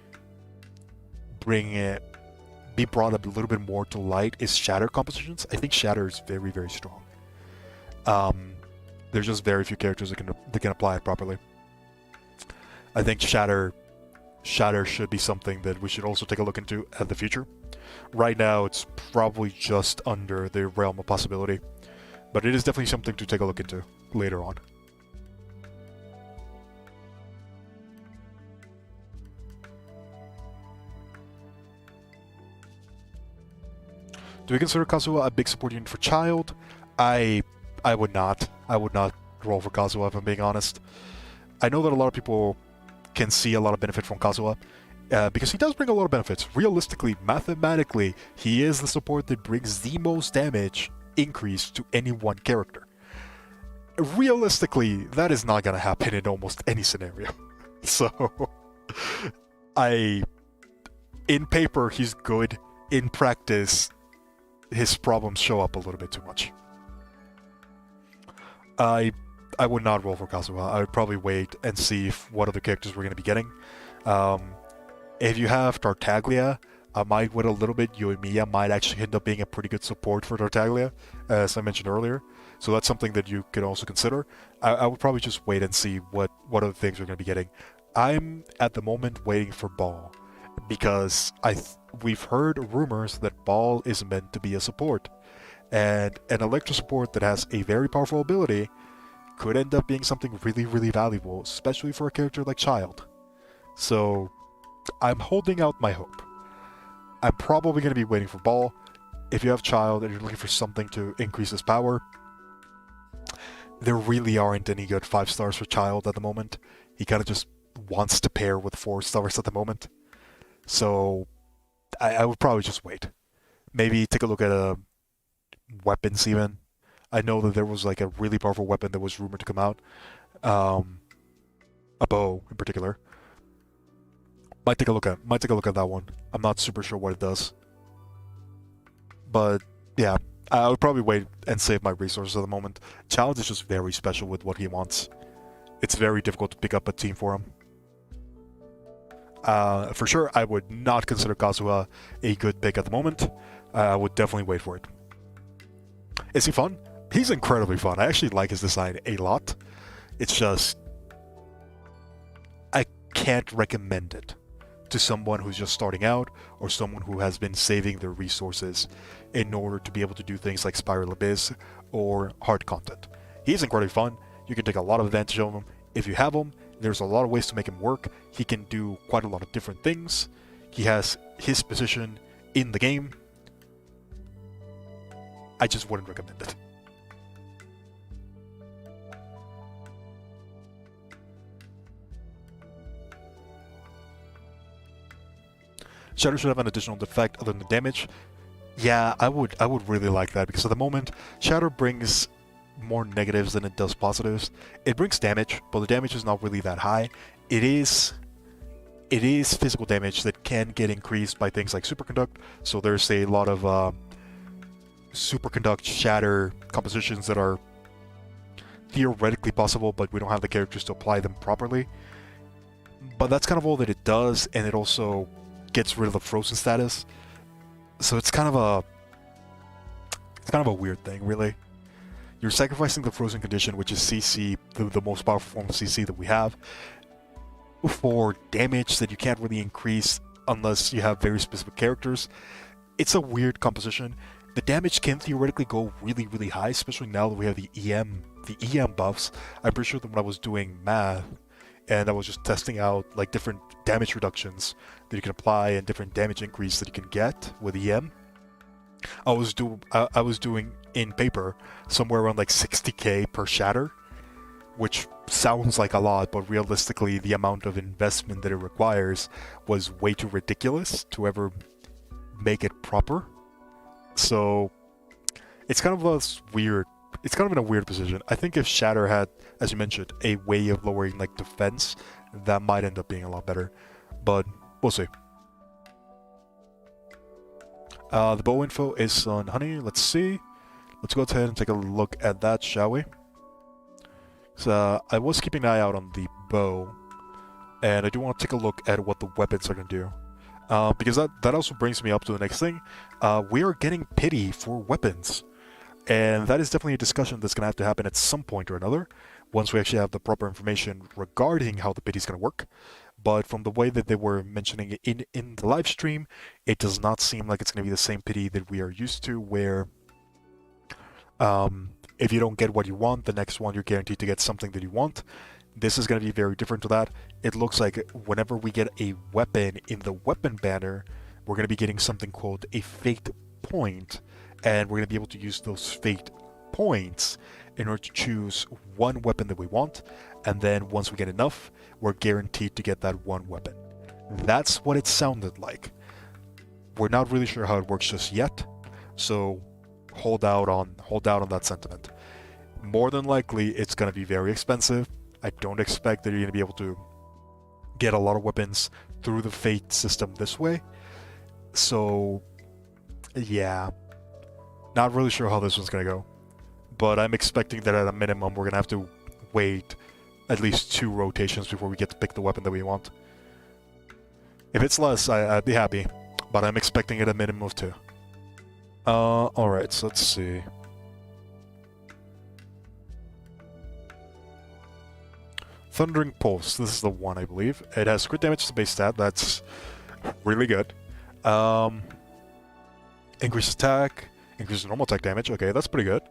be brought up a little bit more to light is Shatter compositions. I think Shatter is very, very strong. There's just very few characters that can apply it properly. I think Shatter Shatter should be something that we should also take a look into at the future. Right now, it's probably just under the realm of possibility, but it is definitely something to take a look into later on. Do we consider Kazuha a big support unit for Child? I would not. I would not roll for Kazuha, if I'm being honest. I know that a lot of people can see a lot of benefit from Kazuha, because he does bring a lot of benefits. Realistically, mathematically, he is the support that brings the most damage increase to any one character. Realistically, that is not gonna happen in almost any scenario. So, in paper, he's good. In practice, his problems show up a little bit too much. I would not roll for Kazuha. I would probably wait and see what other characters we're going to be getting. If you have Tartaglia, I might wait a little bit. Yoimiya might actually end up being a pretty good support for Tartaglia, as I mentioned earlier. So that's something that you could also consider. I would probably just wait and see what other things we're going to be getting. I'm, at the moment, waiting for Ball, because we've heard rumors that Ball is meant to be a support. And an Electro support that has a very powerful ability could end up being something really, really valuable, especially for a character like Child. So, I'm holding out my hope. I'm probably going to be waiting for Ball. If you have Child and you're looking for something to increase his power, there really aren't any good 5 stars for Child at the moment. He kind of just wants to pair with 4 stars at the moment. So, I would probably just wait. Maybe take a look at weapons even. I know that there was like a really powerful weapon that was rumored to come out. A bow in particular. Might take a look at that one. I'm not super sure what it does. But yeah, I would probably wait and save my resources at the moment. Child is just very special with what he wants. It's very difficult to pick up a team for him. For sure, I would not consider Kazuha a good pick at the moment. I would definitely wait for it. Is he fun? He's incredibly fun. I actually like his design a lot. It's just, I can't recommend it to someone who's just starting out or someone who has been saving their resources in order to be able to do things like Spiral Abyss or hard content. He's incredibly fun. You can take a lot of advantage of him. If you have him, there's a lot of ways to make him work. He can do quite a lot of different things. He has his position in the game. I just wouldn't recommend it. Shatter should have an additional defect other than the damage. Yeah, I would really like that, because at the moment, Shatter brings more negatives than it does positives. It brings damage, but the damage is not really that high. It is physical damage that can get increased by things like Superconduct, so there's a lot of Superconduct Shatter compositions that are theoretically possible, but we don't have the characters to apply them properly. But that's kind of all that it does, and it also gets rid of the frozen status. So it's kind of a weird thing, really. You're sacrificing the frozen condition, which is CC, the most powerful form of CC that we have, for damage that you can't really increase unless you have very specific characters. It's a weird composition. The damage can theoretically go really, really high, especially now that we have the EM buffs. I'm pretty sure that when I was doing math, and I was just testing out like different damage reductions that you can apply and different damage increase that you can get with EM, I was doing in paper somewhere around like 60k per shatter, which sounds like a lot, but realistically the amount of investment that it requires was way too ridiculous to ever make it proper. So it's kind of in a weird position. I think if Shatter had, as you mentioned, a way of lowering like defense, that might end up being a lot better. But we'll see. The bow info is on Honey. Let's see. Let's go ahead and take a look at that, shall we? So I was keeping an eye out on the bow, and I do want to take a look at what the weapons are going to do. Because that also brings me up to the next thing. We are getting pity for weapons. And that is definitely a discussion that's going to have to happen at some point or another, once we actually have the proper information regarding how the pity is going to work. but from the way that they were mentioning it in the live stream, it does not seem like it's going to be the same pity that we are used to, where if you don't get what you want, the next one you're guaranteed to get something that you want. This is going to be very different to that. It looks like whenever we get a weapon in the weapon banner, we're going to be getting something called a fate point, and we're going to be able to use those fate points in order to choose one weapon that we want, and then once we get enough, we're guaranteed to get that one weapon. That's what it sounded like. We're not really sure how it works just yet, so hold out on that sentiment. More than likely, it's going to be very expensive. I don't expect that you're going to be able to get a lot of weapons through the fate system this way. So, yeah, not really sure how this one's going to go. But I'm expecting that at a minimum, we're going to have to wait at least 2 rotations before we get to pick the weapon that we want. If it's less, I'd be happy. But I'm expecting it a minimum of 2. Alright, so let's see. Thundering Pulse, this is the one, I believe. It has crit damage as a base stat, that's really good. Increase attack, increase normal attack damage, okay, that's pretty good.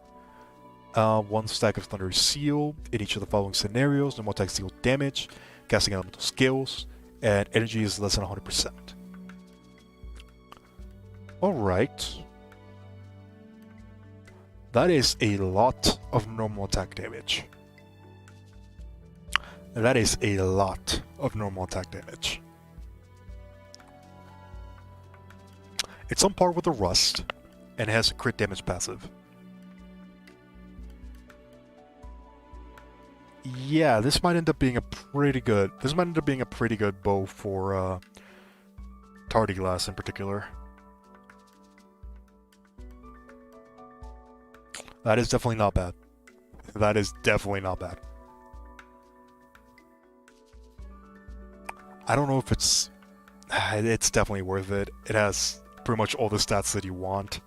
1 stack of Thunder Seal in each of the following scenarios, normal attack seal damage, casting elemental skills, and energy is less than 100%. Alright. That is a lot of normal attack damage. That is a lot of normal attack damage. It's on par with the Rust, and has a crit damage passive. Yeah, this might end up being a pretty good... This might end up being a pretty good bow for Tardiglass in particular. That is definitely not bad. That is definitely not bad. I don't know if it's... It's definitely worth it. It has pretty much all the stats that you want.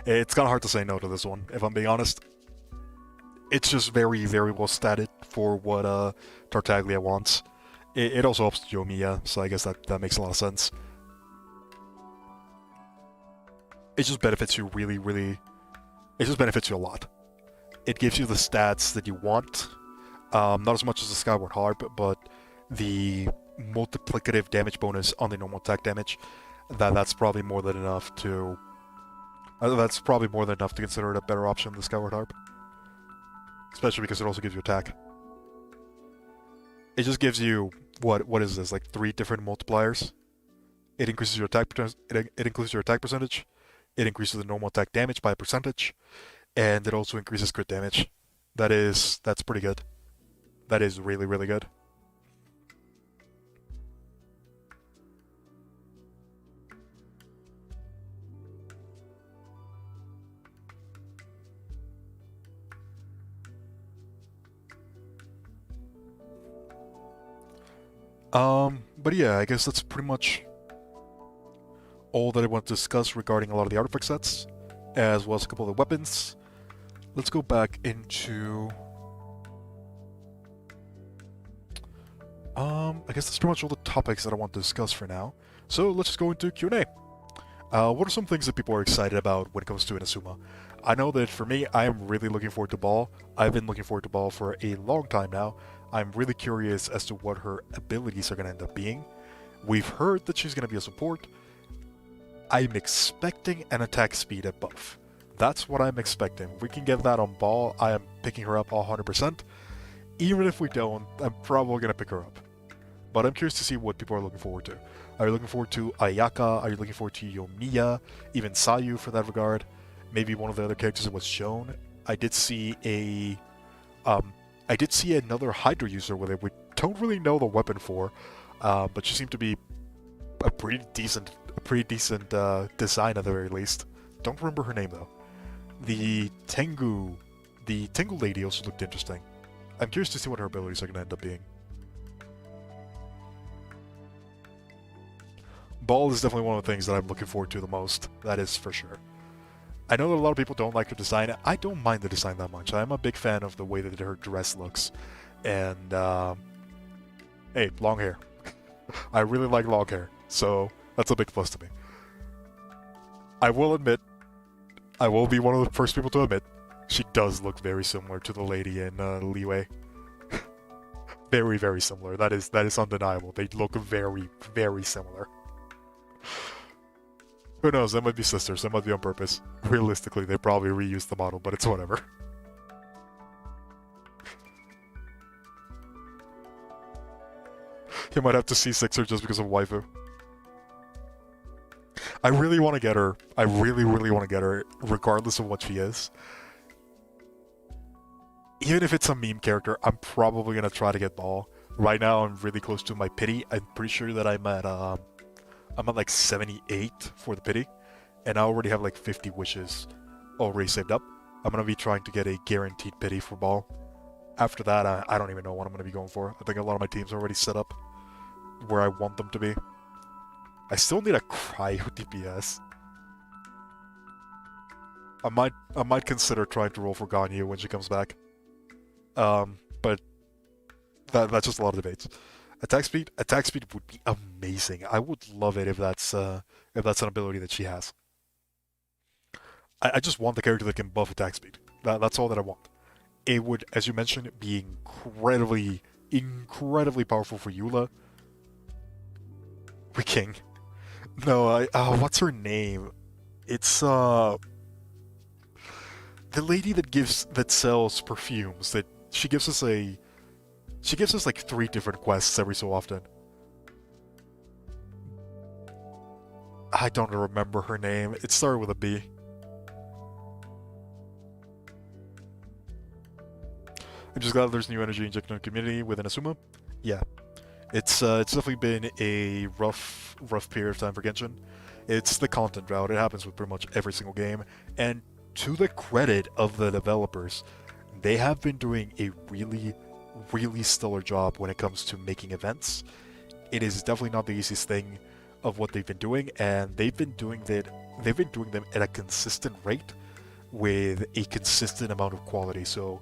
It's kind of hard to say no to this one, if I'm being honest. It's just very, very well statted for what Tartaglia wants. It also helps Yoimiya, so I guess that makes a lot of sense. It just benefits you really, really... It just benefits you a lot. It gives you the stats that you want. Not as much as the Skyward Harp, but the multiplicative damage bonus on the normal attack damage. That's probably more than enough to... That's probably more than enough to consider it a better option than the Skyward Harp. Especially because it also gives you attack. It just gives you... What is this? Like 3 different multipliers? It increases your attack... It increases your attack percentage. It increases the normal attack damage by a percentage. And it also increases crit damage. That's pretty good. That is really, really good. But yeah, I guess that's pretty much all that I want to discuss regarding a lot of the artifact sets, as well as a couple of the weapons. Let's go back into... I guess that's pretty much all the topics that I want to discuss for now. So let's just go into Q&A. What are some things that people are excited about when it comes to Inazuma? I know that for me, I am really looking forward to Ball. I've been looking forward to Ball for a long time now. I'm really curious as to what her abilities are going to end up being. We've heard that she's going to be a support. I'm expecting an attack speed at buff. That's what I'm expecting. If we can get that on Ball, I am picking her up 100%. Even if we don't, I'm probably going to pick her up. But I'm curious to see what people are looking forward to. Are you looking forward to Ayaka? Are you looking forward to Yoimiya? Even Sayu for that regard? Maybe one of the other characters that was shown. I did see another Hydra user with it. We don't really know the weapon for, but she seemed to be a pretty decent design at the very least. Don't remember her name though. The Tengu lady also looked interesting. I'm curious to see what her abilities are going to end up being. Ball is definitely one of the things that I'm looking forward to the most. That is for sure. I know that a lot of people don't like her design. I don't mind the design that much. I'm a big fan of the way that her dress looks. And, hey, long hair. I really like long hair, so that's a big plus to me. I will admit, I will be one of the first people to admit, she does look very similar to the lady in Liyue. Very, very similar. That is undeniable. They look very, very similar. Who knows? That might be sisters. That might be on purpose. Realistically, they probably reused the model, but it's whatever. You might have to C6 her just because of waifu. I really want to get her. I really, really want to get her, regardless of what she is. Even if it's a meme character, I'm probably gonna try to get Ball. Right now, I'm really close to my pity. I'm pretty sure that I'm at like 78 for the pity, and I already have like 50 wishes already saved up. I'm gonna be trying to get a guaranteed pity for Ball. After that, I don't even know what I'm gonna be going for. I think a lot of my teams are already set up where I want them to be. I still need a cryo DPS. I might consider trying to roll for Ganyu when she comes back. But that's just a lot of debates. Attack speed would be amazing. I would love it if that's an ability that she has. I just want the character that can buff attack speed. That's all that I want. It would, as you mentioned, be incredibly, incredibly powerful for Eula. King. No, what's her name? It's the lady that sells perfumes. That she gives us like 3 different quests every so often. I don't remember her name. It started with a B. I'm just glad there's new energy injected in the community within Inazuma. Yeah. It's definitely been a rough period of time for Genshin. It's the content drought. It happens with pretty much every single game. And to the credit of the developers, they have been doing a really, really stellar job when it comes to making events. It is definitely not the easiest thing of what they've been doing, and they've been doing them at a consistent rate with a consistent amount of quality. So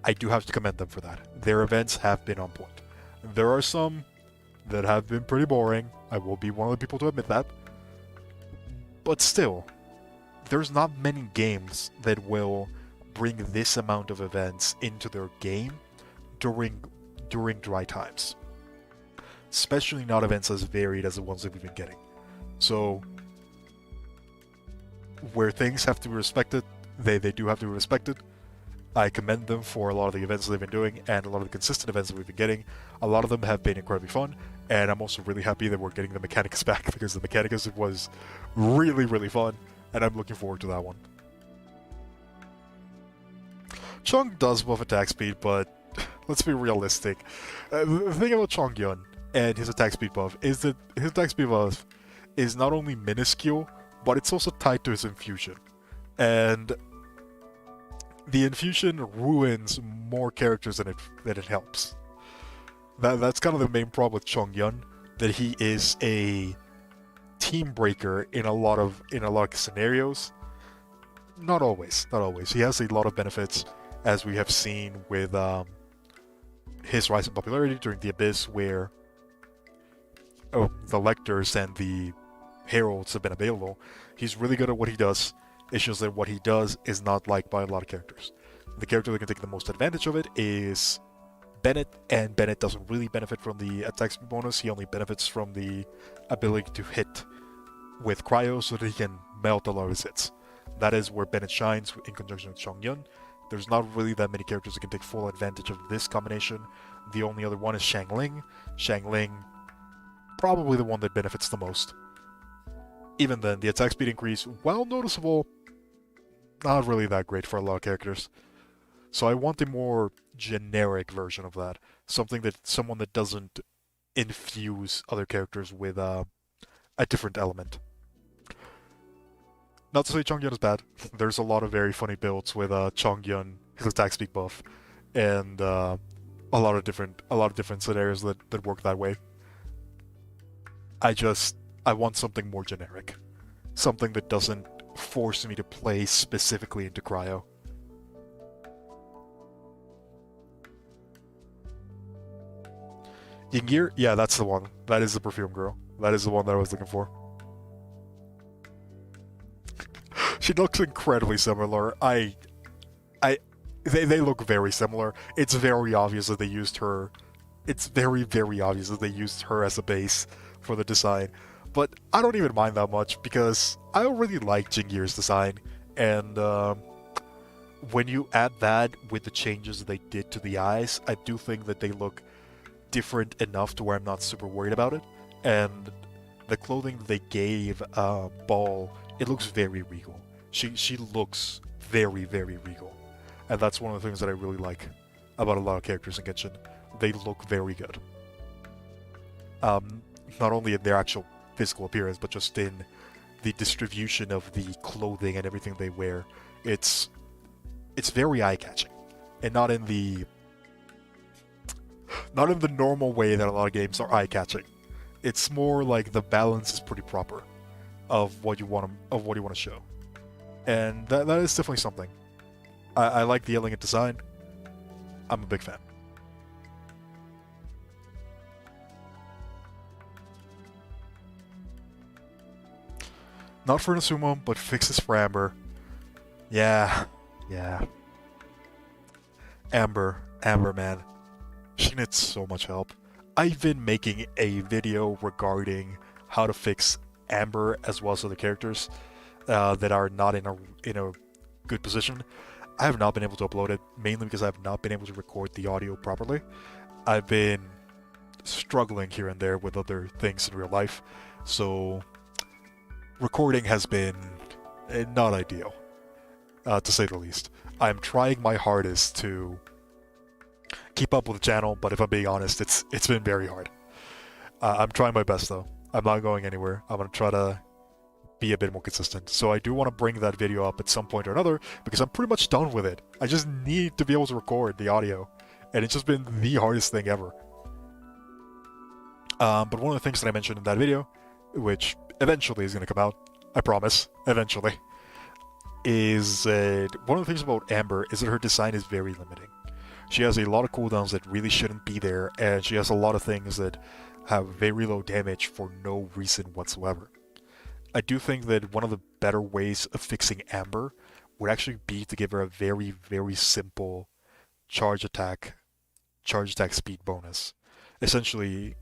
I do have to commend them for that. Their events have been on point. There are some that have been pretty boring. I will be one of the people to admit that. But still, there's not many games that will bring this amount of events into their game during dry times. Especially not events as varied as the ones that we've been getting. So, where things have to be respected, they do have to be respected. I commend them for a lot of the events they've been doing and a lot of the consistent events that we've been getting. A lot of them have been incredibly fun, and I'm also really happy that we're getting the Mechanicus back, because the Mechanicus was really, really fun, and I'm looking forward to that one. Chung does buff attack speed, but let's be realistic. The thing about Chongyun and his attack speed buff is that his attack speed buff is not only minuscule, but it's also tied to his infusion. And the infusion ruins more characters than it helps. That's kind of the main problem with Chongyun, that he is a team breaker in a lot of scenarios. Not always. He has a lot of benefits, as we have seen with his rise in popularity during the Abyss, where the lectors and the heralds have been available. He's really good at what he does. It's just that what he does is not liked by a lot of characters. The character that can take the most advantage of it is Bennett, and Bennett doesn't really benefit from the attack speed bonus. He only benefits from the ability to hit with cryo so that he can melt a lot of his hits. That is where Bennett shines in conjunction with Chongyun. There's not really that many characters that can take full advantage of this combination. The only other one is Xiangling. Xiangling, probably the one that benefits the most. Even then, the attack speed increase, while noticeable, not really that great for a lot of characters. So I want a more generic version of that. Someone that doesn't infuse other characters with a different element. Not to say Chongyun is bad. There's a lot of very funny builds with Chongyun, his attack speed buff, and a lot of different scenarios that work that way. I want something more generic. Something that doesn't forcing me to play specifically into Cryo. Yingir? Yeah, that's the one. That is the perfume girl. That is the one that I was looking for. She looks incredibly similar. They look very similar. It's very obvious that they used her. It's very, very obvious that they used her as a base for the design. But I don't even mind that much because I already like Jingir's design. And when you add that with the changes they did to the eyes, I do think that they look different enough to where I'm not super worried about it. And the clothing they gave Ball, it looks very regal. She looks very, very regal. And that's one of the things that I really like about a lot of characters in Genshin. They look very good. Not only in their actual physical appearance, but just in the distribution of the clothing and everything they wear. It's very eye-catching. And not in the normal way that a lot of games are eye-catching. It's more like the balance is pretty proper of what you want to show. And that is definitely something. I like the elegant design. I'm a big fan. Not for Inazuma, but fixes for Amber. Yeah. Amber, man. She needs so much help. I've been making a video regarding how to fix Amber as well as other characters that are not in a good position. I have not been able to upload it, mainly because I have not been able to record the audio properly. I've been struggling here and there with other things in real life, so recording has been not ideal, to say the least. I'm trying my hardest to keep up with the channel, but if I'm being honest, it's been very hard. I'm trying my best though. I'm not going anywhere. I'm going to try to be a bit more consistent. So I do want to bring that video up at some point or another, because I'm pretty much done with it. I just need to be able to record the audio, and it's just been the hardest thing ever. But one of the things that I mentioned in that video, which eventually is going to come out, I promise, eventually, is that one of the things about Amber is that her design is very limiting. She has a lot of cooldowns that really shouldn't be there, and she has a lot of things that have very low damage for no reason whatsoever. I do think that one of the better ways of fixing Amber would actually be to give her a very, very simple charge attack speed bonus. Essentially,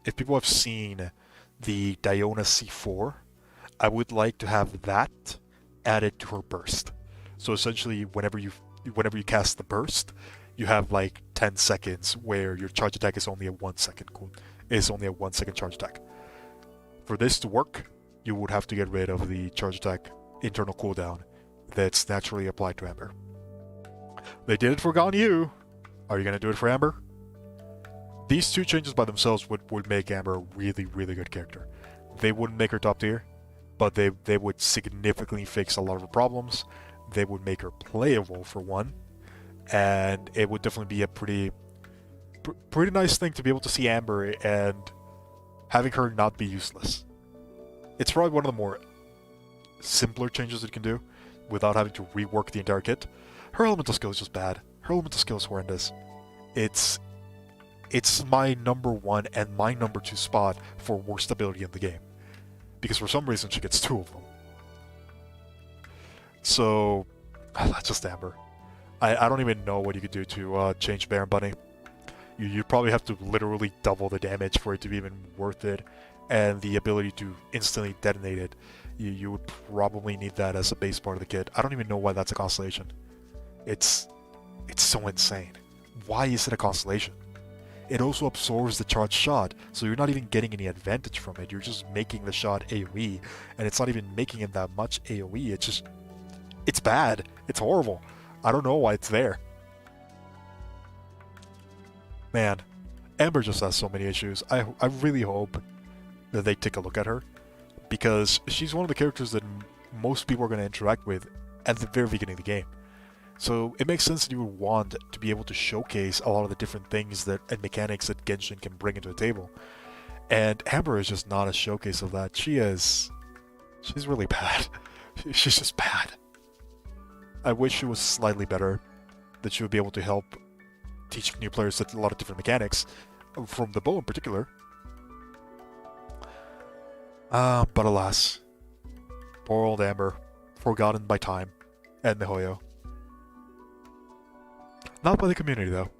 if people have seen the Diona C4, I would like to have that added to her burst. So essentially, whenever you cast the burst, you have like 10 seconds where your charge attack is only a 1 second charge attack. For this to work, you would have to get rid of the charge attack internal cooldown that's naturally applied to Amber. They did it for Ganyu. Are you going to do it for Amber? These two changes by themselves would make Amber a really, really good character. They wouldn't make her top tier, but they would significantly fix a lot of her problems. They would make her playable for one, and it would definitely be a pretty nice thing to be able to see Amber and having her not be useless. It's probably one of the more simpler changes it can do without having to rework the entire kit. Her elemental skill is just bad. Her elemental skill is horrendous. It's my number 1 and my number 2 spot for worst ability in the game, because for some reason she gets 2 of them. So that's just Amber. I don't even know what you could do to change Baron Bunny. You'd probably have to literally double the damage for it to be even worth it, and the ability to instantly detonate it, you would probably need that as a base part of the kit. I don't even know why that's a constellation. It's so insane. Why is it a constellation? It also absorbs the charged shot, so you're not even getting any advantage from it. You're just making the shot AoE, and it's not even making it that much AoE. It's bad. It's horrible. I don't know why it's there. Man, Amber just has so many issues. I really hope that they take a look at her, because she's one of the characters that most people are going to interact with at the very beginning of the game. So it makes sense that you would want to be able to showcase a lot of the different things and mechanics that Genshin can bring into the table. And Amber is just not a showcase of that. She's really bad. She's just bad. I wish she was slightly better, that she would be able to help teach new players a lot of different mechanics, from the bow in particular. But alas, poor old Amber, forgotten by time and MiHoYo. Not by the community though.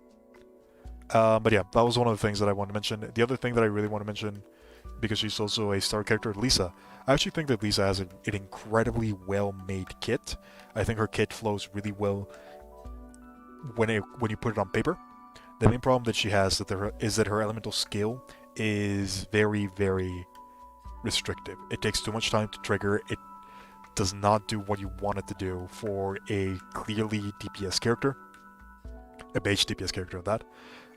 But yeah, that was one of the things that I wanted to mention. The other thing that I really want to mention, because she's also a star character, Lisa. I actually think that Lisa has an incredibly well-made kit. I think her kit flows really well when you put it on paper. The main problem that she has is that her elemental skill is very, very restrictive. It takes too much time to trigger. It does not do what you want it to do for a clearly DPS character. A mage DPS character of that.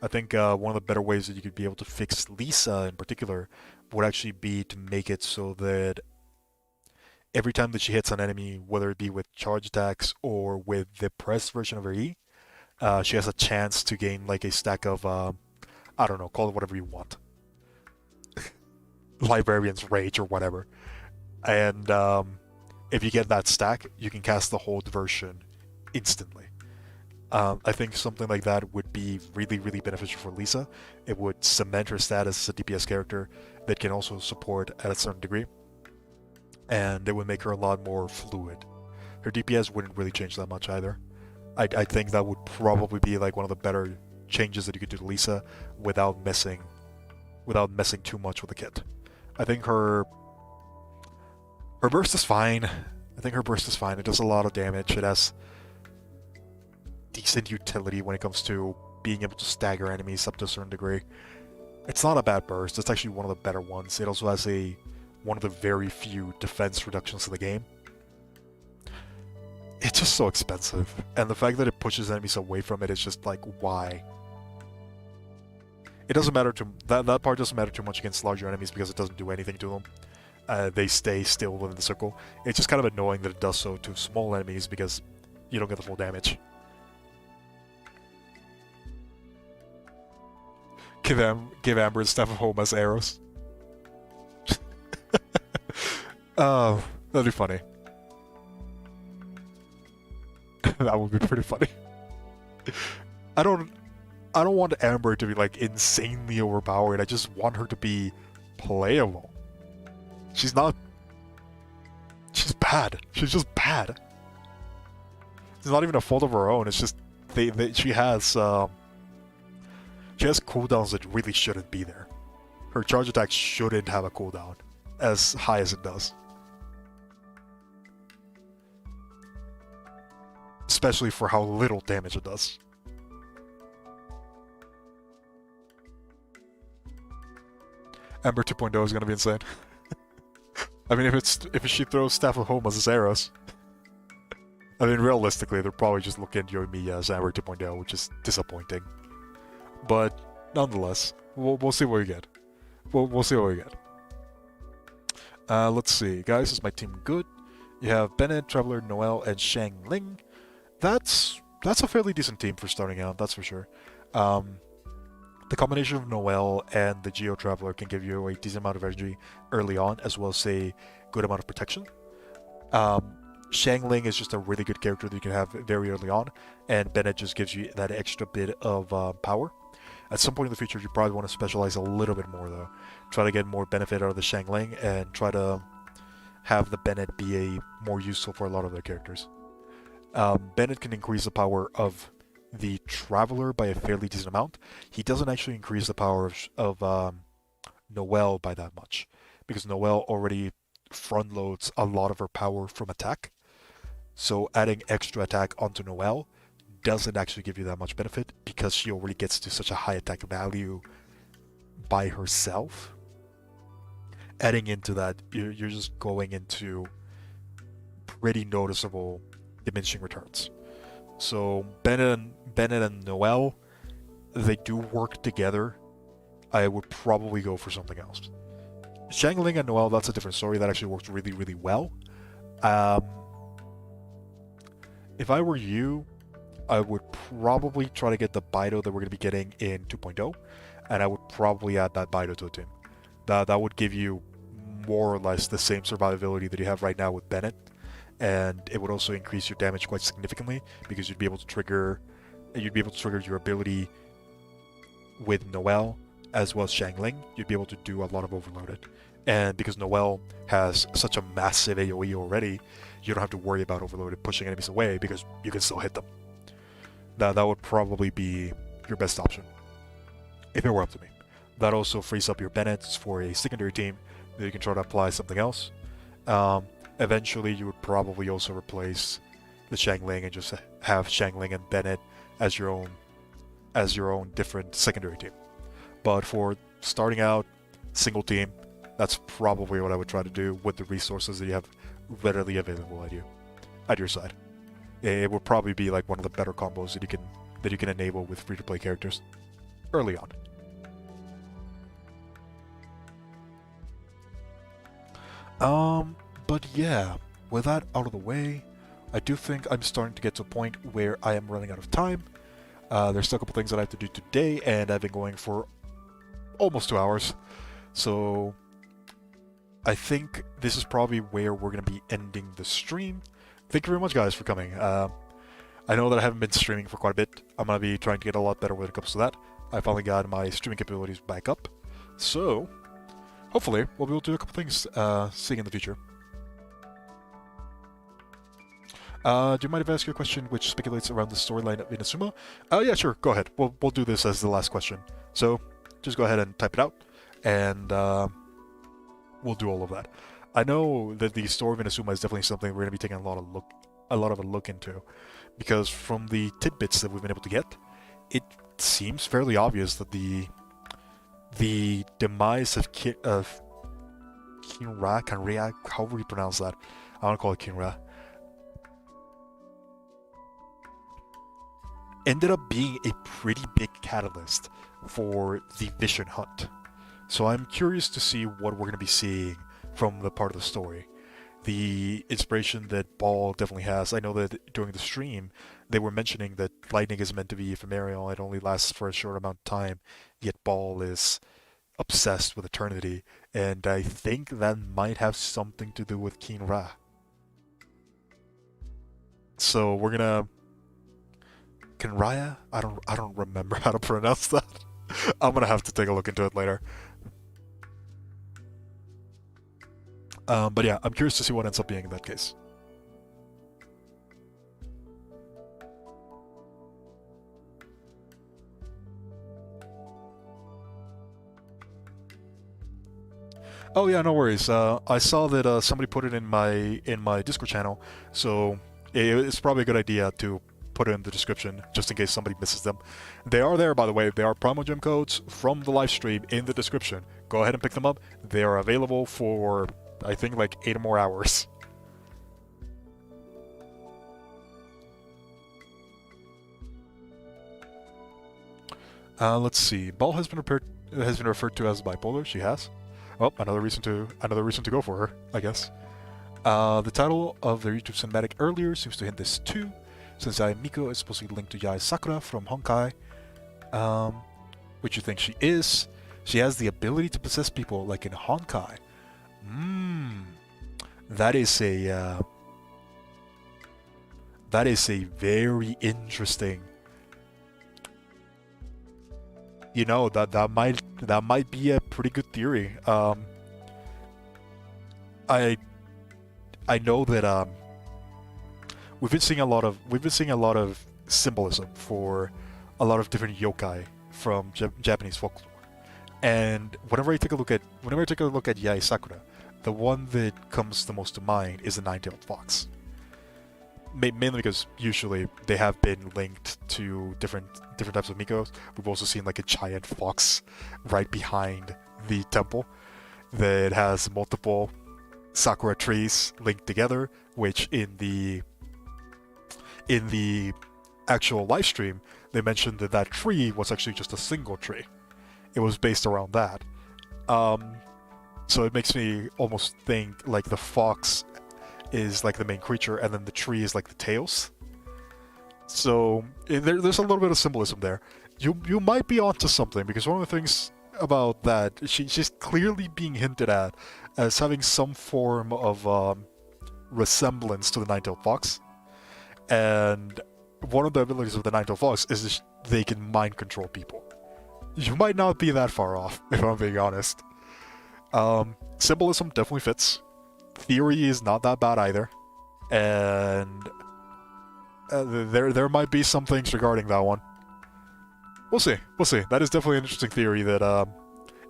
I think one of the better ways that you could be able to fix Lisa in particular would actually be to make it so that every time that she hits an enemy, whether it be with charge attacks or with the press version of her E, she has a chance to gain like a stack of, I don't know, call it whatever you want. Librarian's Rage or whatever. And if you get that stack, you can cast the hold version instantly. I think something like that would be really, really beneficial for Lisa. It would cement her status as a DPS character that can also support at a certain degree. And it would make her a lot more fluid. Her DPS wouldn't really change that much either. I think that would probably be like one of the better changes that you could do to Lisa without messing too much with the kit. I think her burst is fine. It does a lot of damage. It has decent utility when it comes to being able to stagger enemies up to a certain degree. It's not a bad burst. It's actually one of the better ones. It also has one of the very few defense reductions in the game. It's just so expensive, and the fact that it pushes enemies away from it is just like, why? It doesn't matter that part doesn't matter too much against larger enemies because it doesn't do anything to them. They stay still within the circle. It's just kind of annoying that it does so to small enemies because you don't get the full damage. Give Amber and Staff of Home as arrows. Oh, that'd be funny. That would be pretty funny. I don't want Amber to be like insanely overpowered. I just want her to be playable. She's not. She's bad. She's just bad. It's not even a fault of her own. It's just she has cooldowns that really shouldn't be there. Her charge attack shouldn't have a cooldown as high as it does. Especially for how little damage it does. Ember 2.0 is gonna be insane. I mean, if she throws Staff of Home as arrows, I mean, realistically, they're probably just looking at Yoimiya as Ember 2.0, which is disappointing. But nonetheless, we'll see what we get. We'll see what we get. Let's see, guys. Is my team good? You have Bennett, Traveler, Noelle, and Shang Ling. That's a fairly decent team for starting out, that's for sure. The combination of Noelle and the Geo Traveler can give you a decent amount of energy early on, as well as a good amount of protection. Shang Ling is just a really good character that you can have very early on, and Bennett just gives you that extra bit of power. At some point in the future, you probably want to specialize a little bit more, though. Try to get more benefit out of the Shang Ling, and try to have the Bennett be more useful for a lot of their characters. Bennett can increase the power of the Traveler by a fairly decent amount. He doesn't actually increase the power of Noelle by that much, because Noelle already front loads a lot of her power from attack. So adding extra attack onto Noelle doesn't actually give you that much benefit, because she already gets to such a high attack value by herself. Adding into that, you're just going into pretty noticeable diminishing returns. So Bennett and Noelle, they do work together. I would probably go for something else. Shang Ling and Noelle, that's a different story. That actually works really, really well. If I were you, I would probably try to get the Bido that we're going to be getting in 2.0, and I would probably add that Bido to the team. That would give you more or less the same survivability that you have right now with Bennett, and it would also increase your damage quite significantly because you'd be able to trigger your ability with Noelle as well as Xiangling. You'd be able to do a lot of overloaded, and because Noelle has such a massive AoE already, you don't have to worry about overloaded pushing enemies away because you can still hit them. That would probably be your best option if it were up to me. That also frees up your Bennett's for a secondary team that you can try to apply something else. Eventually, you would probably also replace the Xiangling and just have Xiangling and Bennett as your own different secondary team. But for starting out, single team, that's probably what I would try to do with the resources that you have readily available at your side. It would probably be like one of the better combos that you can enable with free-to-play characters early on. But yeah, with that out of the way, I do think I'm starting to get to a point where I am running out of time. There's still a couple things that I have to do today, and I've been going for almost 2 hours. So I think this is probably where we're going to be ending the stream. Thank you very much, guys, for coming. I know that I haven't been streaming for quite a bit. I'm going to be trying to get a lot better when it comes to that. I finally got my streaming capabilities back up. So hopefully we'll be able to do a couple things seeing in the future. Do you mind if I ask you a question which speculates around the storyline of Inazuma? Yeah, sure, go ahead. We'll do this as the last question. So just go ahead and type it out, and we'll do all of that. I know that the story of Inazuma is definitely something we're going to be taking a lot of a look into, because from the tidbits that we've been able to get, it seems fairly obvious that the demise of Kinra, however you pronounce that, I want to call it Kinra, ended up being a pretty big catalyst for the Vision Hunt. So I'm curious to see what we're going to be seeing from the part of the story. The inspiration that Ball definitely has. I know that during the stream, they were mentioning that lightning is meant to be ephemeral, it only lasts for a short amount of time, yet Ball is obsessed with eternity, and I think that might have something to do with Kinra. So we're gonna... Kinraya? I don't remember how to pronounce that. I'm gonna have to take a look into it later. But yeah, I'm curious to see what ends up being in that case. Oh yeah, no worries. I saw that somebody put it in my Discord channel, so it's probably a good idea to put it in the description just in case somebody misses them. They are there, by the way. They are promo gem codes from the live stream in the description. Go ahead and pick them up. They are available for, I think, like 8 more hours. Let's see. Ball has been referred to as bipolar. She has. Oh, another reason to go for her, I guess. The title of the YouTube cinematic earlier seems to hint this too, since Yae Miko is supposedly linked to Yae Sakura from Honkai. Which you think she is. She has the ability to possess people like in Honkai. That is a very interesting. You know, that might be a pretty good theory. I know that we've been seeing a lot of symbolism for a lot of different yokai from Japanese folklore, and whenever I take a look at Yae Sakura, the one that comes the most to mind is the nine-tailed fox. Mainly because usually they have been linked to different types of Mikos. We've also seen like a giant fox right behind the temple that has multiple Sakura trees linked together, which in the actual live stream they mentioned that tree was actually just a single tree. It was based around that. So it makes me almost think like the fox is like the main creature, and then the tree is like the tails. So there's a little bit of symbolism there. You might be onto something, because one of the things about that, she's clearly being hinted at as having some form of resemblance to the Nine-Tailed Fox. And one of the abilities of the Nine-Tailed Fox is they can mind control people. You might not be that far off, if I'm being honest. Symbolism definitely fits. Theory is not that bad either. And there might be some things regarding that one. We'll see. We'll see. That is definitely an interesting theory that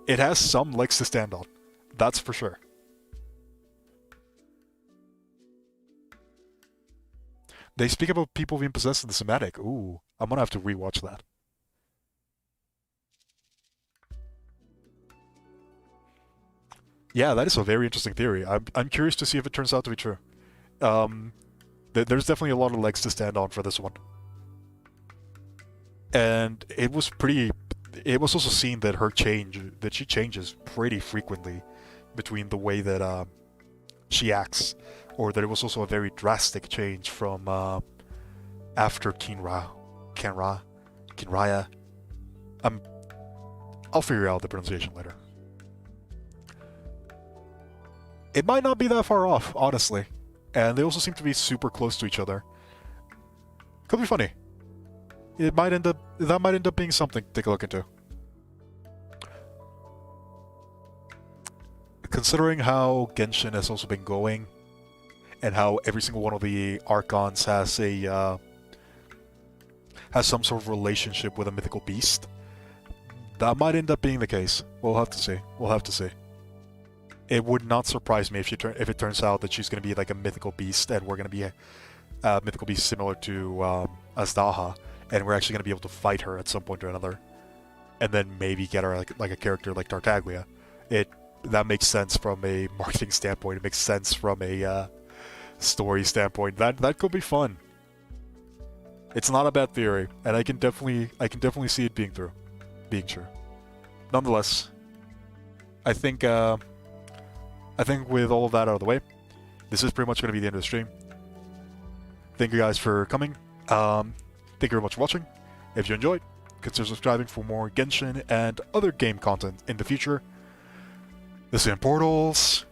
it has some legs to stand on. That's for sure. They speak about people being possessed in the somatic. Ooh, I'm gonna have to rewatch that. Yeah, that is a very interesting theory. I'm curious to see if it turns out to be true. There's definitely a lot of legs to stand on for this one. And it was also seen that she changes pretty frequently between the way that she acts, or that it was also a very drastic change from after Kinraya. I'll figure out the pronunciation later. It might not be that far off, honestly. And they also seem to be super close to each other. Could be funny. That might end up being something to take a look into. Considering how Genshin has also been going, and how every single one of the Archons has some sort of relationship with a mythical beast, that might end up being the case. We'll have to see. We'll have to see. It would not surprise me if it turns out that she's going to be like a mythical beast, and we're going to be a mythical beast similar to Azdaha, and we're actually going to be able to fight her at some point or another, and then maybe get her like a character like Tartaglia. That makes sense from a marketing standpoint. It makes sense from a story standpoint. That could be fun. It's not a bad theory, and I can definitely see it being true. Nonetheless, I think with all of that out of the way, this is pretty much going to be the end of the stream. Thank you guys for coming. Thank you very much for watching. If you enjoyed, consider subscribing for more Genshin and other game content in the future. This is Portals.